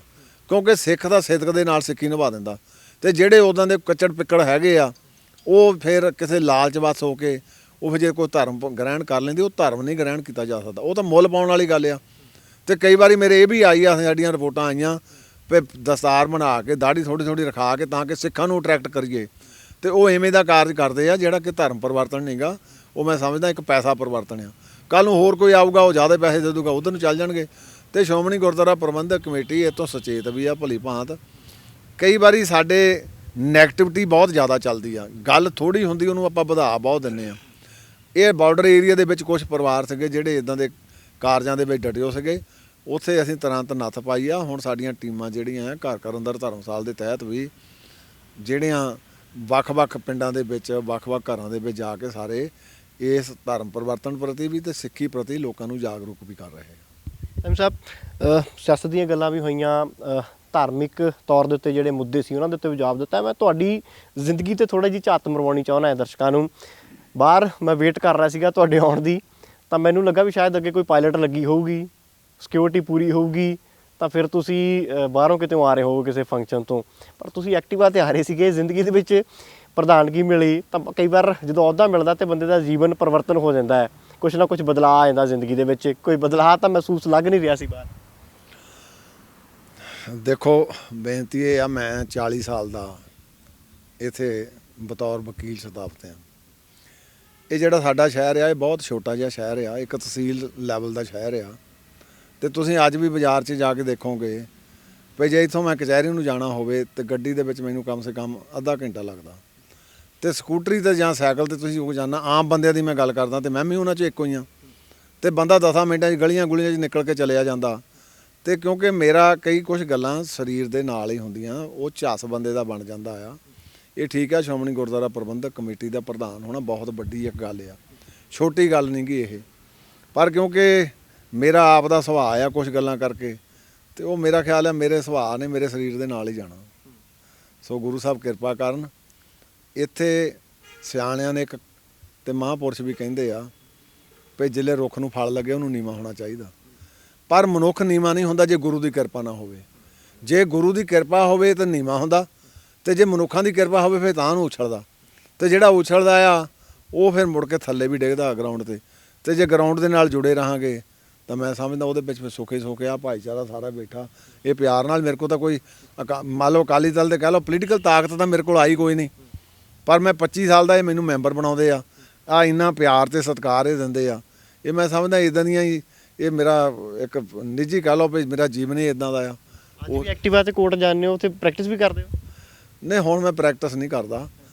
ਕਿਉਂਕਿ ਸਿੱਖ ਦਾ ਸਿਦਕ ਦੇ ਨਾਲ ਸਿੱਖੀ ਨਿਭਾ ਦਿੰਦਾ। ਤੇ ਜਿਹੜੇ ਉਦਾਂ ਦੇ ਕੱਚੜ ਪਿੱਕੜ ਹੈਗੇ ਆ ਉਹ ਫਿਰ ਕਿਸੇ ਲਾਲਚ ਵਸ ਹੋ ਕੇ ਉਹ ਫਿਰ ਜੇ ਕੋਈ ਧਰਮ ਗ੍ਰਹਿਣ ਕਰ ਲੈਂਦੇ, ਉਹ ਧਰਮ ਨਹੀਂ ਗ੍ਰਹਿਣ ਕੀਤਾ ਜਾ ਸਕਦਾ, ਉਹ ਤਾਂ ਮੁੱਲ ਪਾਉਣ ਵਾਲੀ ਗੱਲ ਆ। ਤੇ ਕਈ ਵਾਰੀ ਮੇਰੇ ਇਹ ਵੀ ਆਈ ਆ, ਸਾਡੀਆਂ ਰਿਪੋਰਟਾਂ ਆਈਆਂ ਵੀ ਦਸਤਾਰ ਬਣਾ ਕੇ ਦਾੜੀ ਥੋੜ੍ਹੀ ਥੋੜ੍ਹੀ ਰਖਾ ਕੇ ਤਾਂ ਕਿ ਸਿੱਖਾਂ ਨੂੰ ਅਟਰੈਕਟ ਕਰੀਏ, ਤੇ ਉਹ ਐਵੇਂ ਦਾ ਕਾਰਜ ਕਰਦੇ ਆ ਜਿਹੜਾ ਕਿ ਧਰਮ ਪਰਿਵਰਤਨ ਨਹੀਂਗਾ। ਉਹ ਮੈਂ ਸਮਝਦਾ ਇੱਕ ਪੈਸਾ ਪਰਿਵਰਤਨ ਆ। ਕੱਲ੍ਹ ਨੂੰ ਹੋਰ ਕੋਈ ਆਊਗਾ ਉਹ ਜ਼ਿਆਦਾ ਪੈਸੇ ਦੇ ਦੂਗਾ, ਉਧਰ ਨੂੰ ਚੱਲ ਜਾਣਗੇ। ਤੇ ਸ਼੍ਰੋਮਣੀ ਗੁਰਦੁਆਰਾ ਪ੍ਰਬੰਧਕ ਕਮੇਟੀ ਇਹ ਤੋਂ ਸੁਚੇਤ ਵੀ ਆ ਭਲੀ ਭਾਂਤ। ਕਈ ਵਾਰੀ ਸਾਡੇ ਨੈਗੇਟਿਵਿਟੀ ਬਹੁਤ ਜ਼ਿਆਦਾ ਚੱਲਦੀ ਆ, ਗੱਲ ਥੋੜ੍ਹੀ ਹੁੰਦੀ ਉਹਨੂੰ ਆਪਾਂ ਵਧਾ ਬਹੁਤ ਦਿੰਦੇ ਆ। ਇਹ ਬਾਰਡਰ ਏਰੀਆ ਦੇ ਵਿੱਚ ਕੁਝ ਪਰਿਵਾਰ ਸੀਗੇ ਜਿਹੜੇ ਇਦਾਂ ਦੇ ਕਾਰਜਾਂ ਦੇ ਵਿੱਚ ਡਟਿਓ ਸੀਗੇ, ਉੱਥੇ ਅਸੀਂ ਤੁਰੰਤ ਨੱਥ ਪਾਈ ਆ। ਹੁਣ ਸਾਡੀਆਂ ਟੀਮਾਂ ਜਿਹੜੀਆਂ ਘਰ ਘਰ ਅੰਦਰ ਧਰਮਸਾਲ ਦੇ ਤਹਿਤ ਵੀ ਜਿਹੜੀਆਂ ਵੱਖ-ਵੱਖ ਪਿੰਡਾਂ ਦੇ ਵਿੱਚ ਵੱਖ-ਵੱਖ ਘਰਾਂ ਦੇ ਵਿੱਚ ਜਾ ਕੇ ਸਾਰੇ ਇਸ ਧਰਮ ਪਰਿਵਰਤਨ ਪ੍ਰਤੀ ਵੀ ਤੇ ਸਿੱਖੀ ਪ੍ਰਤੀ ਲੋਕਾਂ ਨੂੰ ਜਾਗਰੂਕ ਵੀ ਕਰ ਰਹੇ ਆ। ਐਮ ਸਾਹਿਬ, ਸਿਆਸਤ ਦੀਆਂ ਗੱਲਾਂ ਵੀ ਹੋਈਆਂ, ਧਾਰਮਿਕ ਤੌਰ ਦੇ ਉੱਤੇ ਜਿਹੜੇ ਮੁੱਦੇ ਸੀ ਉਹਨਾਂ ਦੇ ਉੱਤੇ ਵੀ ਜਵਾਬ ਦਿੱਤਾ। ਮੈਂ ਤੁਹਾਡੀ ਜ਼ਿੰਦਗੀ ਤੇ ਥੋੜ੍ਹਾ ਜਿਹੀ ਝਾਤ ਮਰਵਾਉਣੀ ਚਾਹੁੰਦਾ ਦਰਸ਼ਕਾਂ ਨੂੰ। ਬਾਹਰ ਮੈਂ ਵੇਟ ਕਰ ਰਿਹਾ ਸੀਗਾ ਤੁਹਾਡੇ ਆਉਣ ਦੀ, ਤਾਂ ਮੈਨੂੰ ਲੱਗਾ ਵੀ ਸ਼ਾਇਦ ਅੱਗੇ ਕੋਈ ਪਾਇਲਟ ਲੱਗੀ ਹੋਊਗੀ, ਸਿਕਿਉਰਿਟੀ ਪੂਰੀ ਹੋਊਗੀ, ਤਾਂ ਫਿਰ ਤੁਸੀਂ ਬਾਹਰੋਂ ਕਿਤੋਂ ਆ ਰਹੇ ਹੋ ਕਿਸੇ ਫੰਕਸ਼ਨ ਤੋਂ, ਪਰ ਤੁਸੀਂ ਐਕਟਿਵਾ 'ਤੇ ਆ ਰਹੇ ਸੀਗੇ। ਜ਼ਿੰਦਗੀ ਦੇ ਵਿੱਚ ਪ੍ਰਧਾਨਗੀ ਮਿਲੀ ਤਾਂ ਕਈ ਵਾਰ ਜਦੋਂ ਅਹੁਦਾ ਮਿਲਦਾ ਤੇ ਬੰਦੇ ਦਾ ਜੀਵਨ ਪਰਿਵਰਤਨ ਹੋ ਜਾਂਦਾ ਹੈ, ਕੁਛ ਨਾ ਕੁਛ ਬਦਲਾਅ ਆ ਜਾਂਦਾ ਜ਼ਿੰਦਗੀ ਦੇ ਵਿੱਚ। ਕੋਈ ਬਦਲਾਅ ਤਾਂ ਮਹਿਸੂਸ ਲੱਗ ਨਹੀਂ ਰਿਹਾ ਸੀ ਬਾਹਰ। ਦੇਖੋ ਬੇਨਤੀ ਇਹ ਆ, ਮੈਂ 40 ਸਾਲ ਦਾ ਇੱਥੇ ਬਤੌਰ ਵਕੀਲ ਸਥਾਪਿਤ ਹਾਂ। ਇਹ ਜਿਹੜਾ ਸਾਡਾ ਸ਼ਹਿਰ ਆ ਇਹ ਬਹੁਤ ਛੋਟਾ ਜਿਹਾ ਸ਼ਹਿਰ ਆ, ਇੱਕ ਤਹਿਸੀਲ ਲੈਵਲ ਦਾ ਸ਼ਹਿਰ ਆ। ਤੇ ਤੁਸੀਂ ਅੱਜ ਵੀ ਬਾਜ਼ਾਰ 'ਚ ਜਾ ਕੇ ਦੇਖੋਗੇ ਵੀ ਜੇ ਇੱਥੋਂ ਮੈਂ ਕਚਹਿਰੀ ਨੂੰ ਜਾਣਾ ਹੋਵੇ ਤੇ ਗੱਡੀ ਦੇ ਵਿੱਚ ਮੈਨੂੰ ਕਮ ਸੇ ਕਮ ਅੱਧਾ ਘੰਟਾ ਲੱਗਦਾ, ਤੇ ਸਕੂਟਰੀ ਤੇ ਜਾਂ ਸਾਈਕਲ ਤੇ ਤੁਸੀਂ ਉਹ ਜਾਣਾ। ਆਮ ਬੰਦਿਆਂ ਦੀ ਮੈਂ ਗੱਲ ਕਰਦਾ ਤੇ ਮੈਂ ਵੀ ਉਹਨਾਂ 'ਚੋਂ ਇੱਕੋ ਹੀ ਹਾਂ। ਤੇ ਬੰਦਾ 10 ਮਿੰਟਾਂ 'ਚ ਗਲੀਆਂ ਗੁਲੀਆਂ 'ਚ ਨਿਕਲ ਕੇ ਚਲਿਆ ਜਾਂਦਾ। ਤੇ ਕਿਉਂਕਿ ਮੇਰਾ ਕਈ ਕੁਝ ਗੱਲਾਂ ਸਰੀਰ ਦੇ ਨਾਲ ਹੀ ਹੁੰਦੀਆਂ, ਉਹ ਝੱਸ ਬੰਦੇ ਦਾ ਬਣ ਜਾਂਦਾ ਆ। ਇਹ ਠੀਕ ਆ, ਸ਼੍ਰੋਮਣੀ ਗੁਰਦੁਆਰਾ ਪ੍ਰਬੰਧਕ ਕਮੇਟੀ ਦਾ ਪ੍ਰਧਾਨ ਹੋਣਾ ਬਹੁਤ ਵੱਡੀ ਇੱਕ ਗੱਲ ਆ, ਛੋਟੀ ਗੱਲ ਨਹੀਂ ਗੀ ਇਹ। ਪਰ ਕਿਉਂਕਿ ਮੇਰਾ ਆਪ ਦਾ ਸੁਭਾਅ ਆ ਕੁਝ ਗੱਲਾਂ ਕਰਕੇ, ਤੇ ਉਹ ਮੇਰਾ ਖਿਆਲ ਆ ਮੇਰੇ ਸੁਭਾਅ ਨੇ ਮੇਰੇ ਸਰੀਰ ਦੇ ਨਾਲ ਹੀ ਜਾਣਾ। ਸੋ ਗੁਰੂ ਸਾਹਿਬ ਕਿਰਪਾ ਕਰਨ। ਇੱਥੇ ਸਿਆਣਿਆਂ ਨੇ ਇੱਕ ਤੇ ਮਹਾਂਪੁਰਸ਼ ਵੀ ਕਹਿੰਦੇ ਆ ਵੀ ਜਿੱਲੇ ਰੁੱਖ ਨੂੰ ਫਲ ਲੱਗੇ ਉਹਨੂੰ ਨੀਵਾਂ ਹੋਣਾ ਚਾਹੀਦਾ। ਪਰ ਮਨੁੱਖ ਨੀਵਾਂ ਨਹੀਂ ਹੁੰਦਾ ਜੇ ਗੁਰੂ ਦੀ ਕਿਰਪਾ ਨਾ ਹੋਵੇ। ਜੇ ਗੁਰੂ ਦੀ ਕਿਰਪਾ ਹੋਵੇ ਤਾਂ ਨੀਵਾਂ ਹੁੰਦਾ, ਤੇ ਜੇ ਮਨੁੱਖਾਂ ਦੀ ਕਿਰਪਾ ਹੋਵੇ ਫਿਰ ਤਾਂ ਉਹਨੂੰ ਉਛਲਦਾ। ਤੇ ਜਿਹੜਾ ਉਛਲਦਾ ਆ ਉਹ ਫਿਰ ਮੁੜ ਕੇ ਥੱਲੇ ਵੀ ਡਿੱਗਦਾ ਗਰਾਊਂਡ ਤੇ। ਤੇ ਜੇ ਗਰਾਊਂਡ ਦੇ ਨਾਲ ਜੁੜੇ ਰਹਾਂਗੇ ਤਾਂ ਮੈਂ ਸਮਝਦਾ ਉਹਦੇ ਵਿੱਚ ਫਿਰ ਸੁੱਖੇ ਆ ਭਾਈਚਾਰਾ ਸਾਰਾ ਬੈਠਾ। ਇਹ ਪਿਆਰ ਨਾਲ ਮੇਰੇ ਕੋਲ ਤਾਂ ਕੋਈ ਮੰਨ ਲਓ ਅਕਾਲੀ ਦਲ ਦੇ ਕਹਿ ਲਓ ਪੋਲੀਟੀਕਲ ਤਾਕਤ ਤਾਂ ਮੇਰੇ ਕੋਲ ਆਈ ਕੋਈ ਨਹੀਂ, ਪਰ ਮੈਂ 25 ਸਾਲ ਦਾ ਇਹ ਮੈਨੂੰ ਮੈਂਬਰ ਬਣਾਉਂਦੇ ਆ ਇੰਨਾ ਪਿਆਰ ਤੇ ਸਤਿਕਾਰ ਇਹ ਦਿੰਦੇ ਆ। ਇਹ ਮੈਂ ਸਮਝਦਾ ਇੱਦਾਂ ਦੀਆਂ ਹੀ ਇਹ ਮੇਰਾ ਇੱਕ ਨਿੱਜੀ ਕਹਿ ਲਓ ਵੀ ਮੇਰਾ ਜੀਵਨ ਹੀ ਇੱਦਾਂ ਦਾ ਆ। ਉਹ ਐਕਟਿਵਾ ਤੇ ਕੋਰਟ ਜਾਂਦੇ ਹੋ, ਉੱਥੇ ਪ੍ਰੈਕਟਿਸ ਵੀ ਕਰਦੇ ਹੋ? ਨਹੀਂ, ਹੁਣ ਮੈਂ ਪ੍ਰੈਕਟਿਸ ਨਹੀਂ ਕਰਦਾ।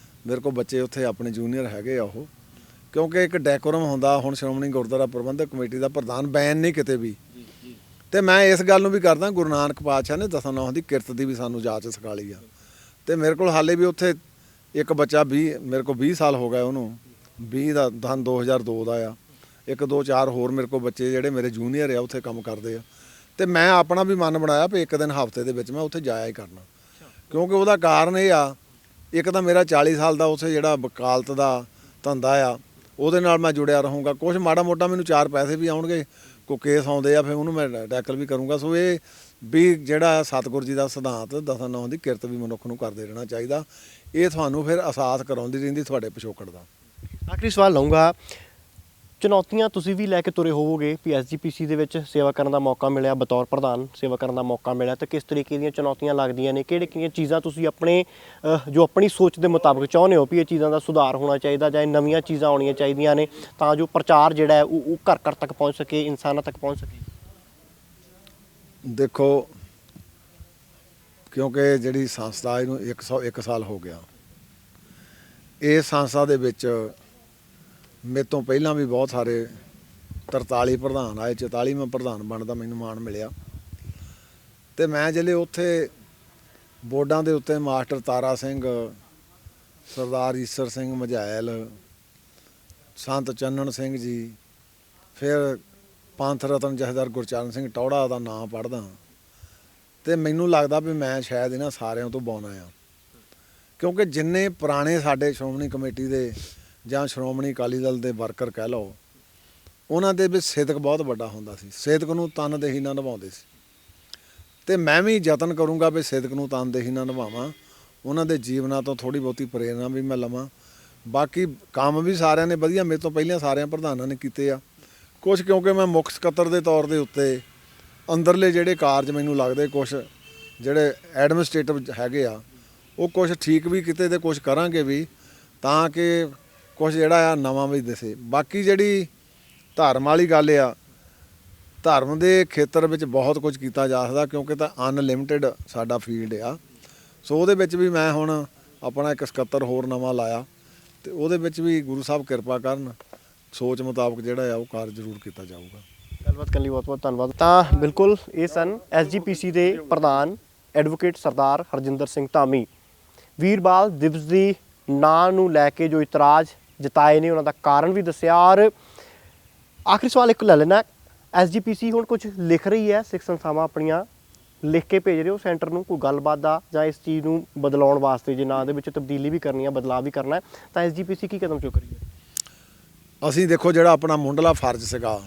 ਮੇਰੇ ਕੋਲ ਬੱਚੇ ਉੱਥੇ ਆਪਣੇ ਜੂਨੀਅਰ ਹੈਗੇ ਆ ਉਹ, ਕਿਉਂਕਿ ਇੱਕ ਡੈਕੋਰਮ ਹੁੰਦਾ। ਹੁਣ ਸ਼੍ਰੋਮਣੀ ਗੁਰਦੁਆਰਾ ਪ੍ਰਬੰਧਕ ਕਮੇਟੀ ਦਾ ਪ੍ਰਧਾਨ ਬੈਨ ਨਹੀਂ ਕਿਤੇ ਵੀ, ਤੇ ਮੈਂ ਇਸ ਗੱਲ ਨੂੰ ਵੀ ਕਰਦਾ, ਗੁਰੂ ਨਾਨਕ ਪਾਤਸ਼ਾਹ ਨੇ ਦਸਾਂ ਨੌਂ ਦੀ ਕਿਰਤ ਦੀ ਵੀ ਸਾਨੂੰ ਜਾਚ ਸਿਖਾਲੀ ਆ। ਤੇ ਮੇਰੇ ਕੋਲ ਹਾਲੇ ਵੀ ਉੱਥੇ ਇੱਕ ਬੱਚਾ ਮੇਰੇ ਕੋਲ 20 ਸਾਲ ਹੋ ਗਏ ਉਹਨੂੰ, 20 ਦਾ 2002 ਦਾ ਆ। ਇੱਕ ਦੋ ਚਾਰ ਹੋਰ ਮੇਰੇ ਕੋਲ ਬੱਚੇ ਜਿਹੜੇ ਮੇਰੇ ਜੂਨੀਅਰ ਆ ਉੱਥੇ ਕੰਮ ਕਰਦੇ ਆ। ਤੇ ਮੈਂ ਆਪਣਾ ਵੀ ਮਨ ਬਣਾਇਆ ਵੀ ਇੱਕ ਦਿਨ ਹਫ਼ਤੇ ਦੇ ਵਿੱਚ ਮੈਂ ਉੱਥੇ ਜਾਇਆ ਹੀ ਕਰਨਾ, ਕਿਉਂਕਿ ਉਹਦਾ ਕਾਰਨ ਇਹ ਆ, ਇੱਕ ਤਾਂ ਮੇਰਾ 40 ਸਾਲ ਦਾ ਉੱਥੇ ਜਿਹੜਾ ਵਕਾਲਤ ਦਾ ਧੰਦਾ ਆ ਉਹਦੇ ਨਾਲ ਮੈਂ ਜੁੜਿਆ ਰਹੂੰਗਾ। ਕੁਛ ਮਾੜਾ ਮੋਟਾ ਮੈਨੂੰ 4 ਪੈਸੇ ਵੀ ਆਉਣਗੇ, ਕੋਈ ਕੇਸ ਆਉਂਦੇ ਆ ਫਿਰ ਉਹਨੂੰ ਮੈਂ ਟੈਕਲ ਵੀ ਕਰੂੰਗਾ। ਸੋ ਇਹ ਵੀ ਜਿਹੜਾ ਸਤਿਗੁਰ ਜੀ ਦਾ ਸਿਧਾਂਤ ਦਸਾਂ ਨੌਂ ਦੀ ਕਿਰਤ ਵੀ ਮਨੁੱਖ ਨੂੰ ਕਰਦੇ ਰਹਿਣਾ ਚਾਹੀਦਾ। ਇਹ ਤੁਹਾਨੂੰ ਫਿਰ ਅਹਿਸਾਸ ਕਰਾਉਂਦੀ ਰਹਿੰਦੀ ਤੁਹਾਡੇ ਪਿਛੋਕੜ ਦਾ। ਆਖਰੀ ਸਵਾਲ ਲਊਂਗਾ, ਚੁਣੌਤੀਆਂ ਤੁਸੀਂ ਵੀ ਲੈ ਕੇ ਤੁਰੇ ਹੋਵੋਗੇ ਵੀ ਐਸਜੀਪੀਸੀ ਦੇ ਵਿੱਚ ਸੇਵਾ ਕਰਨ ਦਾ ਮੌਕਾ ਮਿਲਿਆ, ਬਤੌਰ ਪ੍ਰਧਾਨ ਸੇਵਾ ਕਰਨ ਦਾ ਮੌਕਾ ਮਿਲਿਆ, ਤਾਂ ਕਿਸ ਤਰੀਕੇ ਦੀਆਂ ਚੁਣੌਤੀਆਂ ਲੱਗਦੀਆਂ ਨੇ? ਕਿਹੜੀਆਂ ਚੀਜ਼ਾਂ ਤੁਸੀਂ ਆਪਣੇ ਜੋ ਆਪਣੀ ਸੋਚ ਦੇ ਮੁਤਾਬਕ ਚਾਹੁੰਦੇ ਹੋ ਵੀ ਇਹ ਚੀਜ਼ਾਂ ਦਾ ਸੁਧਾਰ ਹੋਣਾ ਚਾਹੀਦਾ ਜਾਂ ਇਹ ਨਵੀਆਂ ਚੀਜ਼ਾਂ ਆਉਣੀਆਂ ਚਾਹੀਦੀਆਂ ਨੇ ਤਾਂ ਜੋ ਪ੍ਰਚਾਰ ਜਿਹੜਾ ਹੈ ਉਹ ਘਰ ਘਰ ਤੱਕ ਪਹੁੰਚ ਸਕੇ, ਇਨਸਾਨਾਂ ਤੱਕ ਪਹੁੰਚ ਸਕੇ? ਦੇਖੋ, ਕਿਉਂਕਿ ਜਿਹੜੀ ਸੰਸਥਾ ਇਹਨੂੰ 101 ਸਾਲ ਹੋ ਗਿਆ, ਇਸ ਸੰਸਥਾ ਦੇ ਵਿੱਚ ਮੇਰੇ ਤੋਂ ਪਹਿਲਾਂ ਵੀ ਬਹੁਤ ਸਾਰੇ 43 ਪ੍ਰਧਾਨ ਆਏ, 44ਵਾਂ ਪ੍ਰਧਾਨ ਬਣਨ ਦਾ ਮੈਨੂੰ ਮਾਣ ਮਿਲਿਆ। ਤੇ ਮੈਂ ਜਿਹੜੇ ਉੱਥੇ ਬੋਰਡਾਂ ਦੇ ਉੱਤੇ ਮਾਸਟਰ ਤਾਰਾ ਸਿੰਘ, ਸਰਦਾਰ ਈਸਰ ਸਿੰਘ ਮਝੈਲ, ਸੰਤ ਚੰਨਣ ਸਿੰਘ ਜੀ, ਫਿਰ ਪੰਥ ਰਤਨ ਜਥੇਦਾਰ ਗੁਰਚਰਨ ਸਿੰਘ ਟੌੜਾ ਦਾ ਨਾਂ ਪੜ੍ਹਦਾ ਤੇ ਮੈਨੂੰ ਲੱਗਦਾ ਵੀ ਮੈਂ ਸ਼ਾਇਦ ਇਹਨਾਂ ਸਾਰਿਆਂ ਤੋਂ ਬੌਨਾ ਆ, ਕਿਉਂਕਿ ਜਿੰਨੇ ਪੁਰਾਣੇ ਸਾਡੇ ਸ਼੍ਰੋਮਣੀ ਕਮੇਟੀ ਦੇ ਜਾਂ ਸ਼੍ਰੋਮਣੀ ਅਕਾਲੀ ਦਲ ਦੇ ਵਰਕਰ ਕਹਿ ਲਓ, ਉਹਨਾਂ ਦੇ ਵਿੱਚ ਸਿਦਕ ਬਹੁਤ ਵੱਡਾ ਹੁੰਦਾ ਸੀ। ਸਿਦਕ ਨੂੰ ਤਨਦੇਹੀ ਨਾਲ ਨਿਭਾਉਂਦੇ ਸੀ ਤੇ ਮੈਂ ਵੀ ਯਤਨ ਕਰੂੰਗਾ ਵੀ ਸਿਦਕ ਨੂੰ ਤਨਦੇਹੀ ਨਾਲ ਨਿਭਾਵਾਂ। ਉਹਨਾਂ ਦੇ ਜੀਵਨਾਂ ਤੋਂ ਥੋੜ੍ਹੀ ਬਹੁਤੀ ਪ੍ਰੇਰਨਾ ਵੀ ਮੈਂ ਲਵਾਂ। ਬਾਕੀ ਕੰਮ ਵੀ ਸਾਰਿਆਂ ਨੇ ਵਧੀਆ, ਮੇਰੇ ਤੋਂ ਪਹਿਲਾਂ ਸਾਰਿਆਂ ਪ੍ਰਧਾਨਾਂ ਨੇ ਕੀਤੇ ਆ। ਕੁਛ ਕਿਉਂਕਿ ਮੈਂ ਮੁੱਖ ਸਕੱਤਰ ਦੇ ਤੌਰ ਦੇ ਉੱਤੇ ਅੰਦਰਲੇ ਜਿਹੜੇ ਕਾਰਜ ਮੈਨੂੰ ਲੱਗਦੇ ਕੁਛ ਜਿਹੜੇ ਐਡਮਿਨਿਸਟ੍ਰੇਟਿਵ ਹੈਗੇ ਆ ਉਹ ਕੁਛ ਠੀਕ ਵੀ ਕੀਤੇ ਤੇ ਕੁਛ ਕਰਾਂਗੇ ਵੀ, ਤਾਂ ਕਿ ਕੁਛ ਜਿਹੜਾ ਆ ਨਵਾਂ ਵੀ ਦਿਸੇ। ਬਾਕੀ ਜਿਹੜੀ ਧਰਮ ਵਾਲੀ ਗੱਲ ਆ, ਧਰਮ ਦੇ ਖੇਤਰ ਵਿੱਚ ਬਹੁਤ ਕੁਝ ਕੀਤਾ ਜਾ ਸਕਦਾ, ਕਿਉਂਕਿ ਤਾਂ ਅਨਲਿਮਿਟਿਡ ਸਾਡਾ ਫੀਲਡ ਆ। ਸੋ ਉਹਦੇ ਵਿੱਚ ਵੀ ਮੈਂ ਹੁਣ ਆਪਣਾ ਇੱਕ ਸਕੱਤਰ ਹੋਰ ਨਵਾਂ ਲਾਇਆ ਤੇ ਉਹਦੇ ਵਿੱਚ ਵੀ ਗੁਰੂ ਸਾਹਿਬ ਕਿਰਪਾ ਕਰਨ, ਸੋਚ ਮੁਤਾਬਕ ਜਿਹੜਾ ਆ ਉਹ ਕਾਰਜ ਜ਼ਰੂਰ ਕੀਤਾ ਜਾਊਗਾ। ਗੱਲਬਾਤ ਕਰਨ ਲਈ ਬਹੁਤ ਬਹੁਤ ਧੰਨਵਾਦ। ਤਾਂ ਬਿਲਕੁਲ ਇਹ ਸਨ ਐਸਜੀਪੀਸੀ ਦੇ ਪ੍ਰਧਾਨ ਐਡਵੋਕੇਟ ਸਰਦਾਰ ਹਰਜਿੰਦਰ ਸਿੰਘ ਧਾਮੀ। ਵੀਰ ਬਾਲ ਦਿਵਸ ਦੀ ਨਾਂ ਨੂੰ ਲੈ ਕੇ ਜੋ ਇਤਰਾਜ਼ ਜਤਾਏ ਨੇ ਉਹਨਾਂ ਦਾ ਕਾਰਨ ਵੀ ਦੱਸਿਆ। ਔਰ ਆਖਰੀ ਸਵਾਲ ਇੱਕ ਲੈ ਲੈਣਾ, ਐਸਜੀਪੀਸੀ ਹੁਣ ਕੁਝ ਲਿਖ ਰਹੀ ਹੈ, ਸਿੱਖ ਸੰਸਥਾਵਾਂ ਆਪਣੀਆਂ ਲਿਖ ਕੇ ਭੇਜ ਰਹੇ ਹੋ ਸੈਂਟਰ ਨੂੰ ਕੋਈ ਗੱਲਬਾਤ ਦਾ ਜਾਂ ਇਸ ਚੀਜ਼ ਨੂੰ ਬਦਲਾਉਣ ਵਾਸਤੇ, ਜੇ ਨਾਂ ਦੇ ਵਿੱਚ ਤਬਦੀਲੀ ਵੀ ਕਰਨੀ ਹੈ, ਬਦਲਾਅ ਵੀ ਕਰਨਾ ਹੈ, ਤਾਂ ਐਸਜੀਪੀਸੀ ਕੀ ਕਦਮ ਚੁੱਕ ਰਹੀ ਹੈ? ਅਸੀਂ ਦੇਖੋ ਜਿਹੜਾ ਆਪਣਾ ਮੁੱਢਲਾ ਫਰਜ਼ ਸੀਗਾ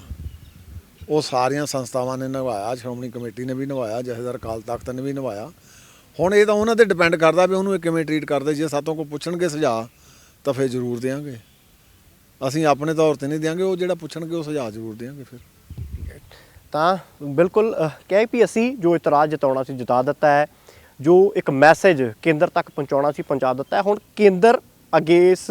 ਉਹ ਸਾਰੀਆਂ ਸੰਸਥਾਵਾਂ ਨੇ ਨਿਭਾਇਆ, ਸ਼੍ਰੋਮਣੀ ਕਮੇਟੀ ਨੇ ਵੀ ਨਿਭਾਇਆ, ਜਥੇਦਾਰ ਅਕਾਲ ਤਖਤ ਨੇ ਵੀ ਨਿਭਾਇਆ। ਹੁਣ ਇਹ ਤਾਂ ਉਹਨਾਂ 'ਤੇ ਡਿਪੈਂਡ ਕਰਦਾ ਵੀ ਉਹਨੂੰ ਇਹ ਕਿਵੇਂ ਟਰੀਟ ਕਰਦੇ। ਜੇ ਸਾਤੋਂ ਕੋਈ ਪੁੱਛਣਗੇ ਸੁਝਾਅ ਤਾਂ ਫਿਰ ਜ਼ਰੂਰ ਦਿਆਂਗੇ, ਅਸੀਂ ਆਪਣੇ ਤੌਰ 'ਤੇ ਨਹੀਂ ਦਿਆਂਗੇ, ਉਹ ਜਿਹੜਾ ਪੁੱਛਣਗੇ ਉਹ ਸੁਝਾਅ ਜ਼ਰੂਰ ਦਿਆਂਗੇ। ਫਿਰ ਤਾਂ ਬਿਲਕੁਲ ਕਹਿ ਵੀ ਅਸੀਂ ਜੋ ਇਤਰਾਜ਼ ਜਤਾਉਣਾ ਸੀ ਜਤਾ ਦਿੱਤਾ ਹੈ, ਜੋ ਇੱਕ ਮੈਸੇਜ ਕੇਂਦਰ ਤੱਕ ਪਹੁੰਚਾਉਣਾ ਸੀ ਪਹੁੰਚਾ ਦਿੱਤਾ ਹੈ। ਹੁਣ ਕੇਂਦਰ ਅੱਗੇ ਇਸ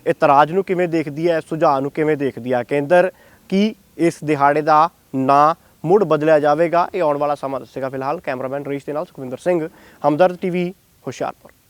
ਇਤਰਾਜ਼ ਨੂੰ ਕਿਵੇਂ ਦੇਖਦੀ ਹੈ, ਸੁਝਾਅ ਨੂੰ ਕਿਵੇਂ ਦੇਖਦੀ ਹੈ? ਕੇਂਦਰ ਕੀ ਇਸ ਦਿਹਾੜੇ ਦਾ ਨਾਂ ਮੁੜ ਬਦਲਿਆ ਜਾਵੇਗਾ? ਇਹ ਆਉਣ ਵਾਲਾ ਸਮਾਂ ਦੱਸੇਗਾ। ਫਿਲਹਾਲ ਕੈਮਰਾਮੈਨ ਰਈਸ ਦੇ ਨਾਲ ਸੁਖਵਿੰਦਰ ਸਿੰਘ, ਹਮਦਰਦ ਟੀਵੀ, ਹੁਸ਼ਿਆਰਪੁਰ।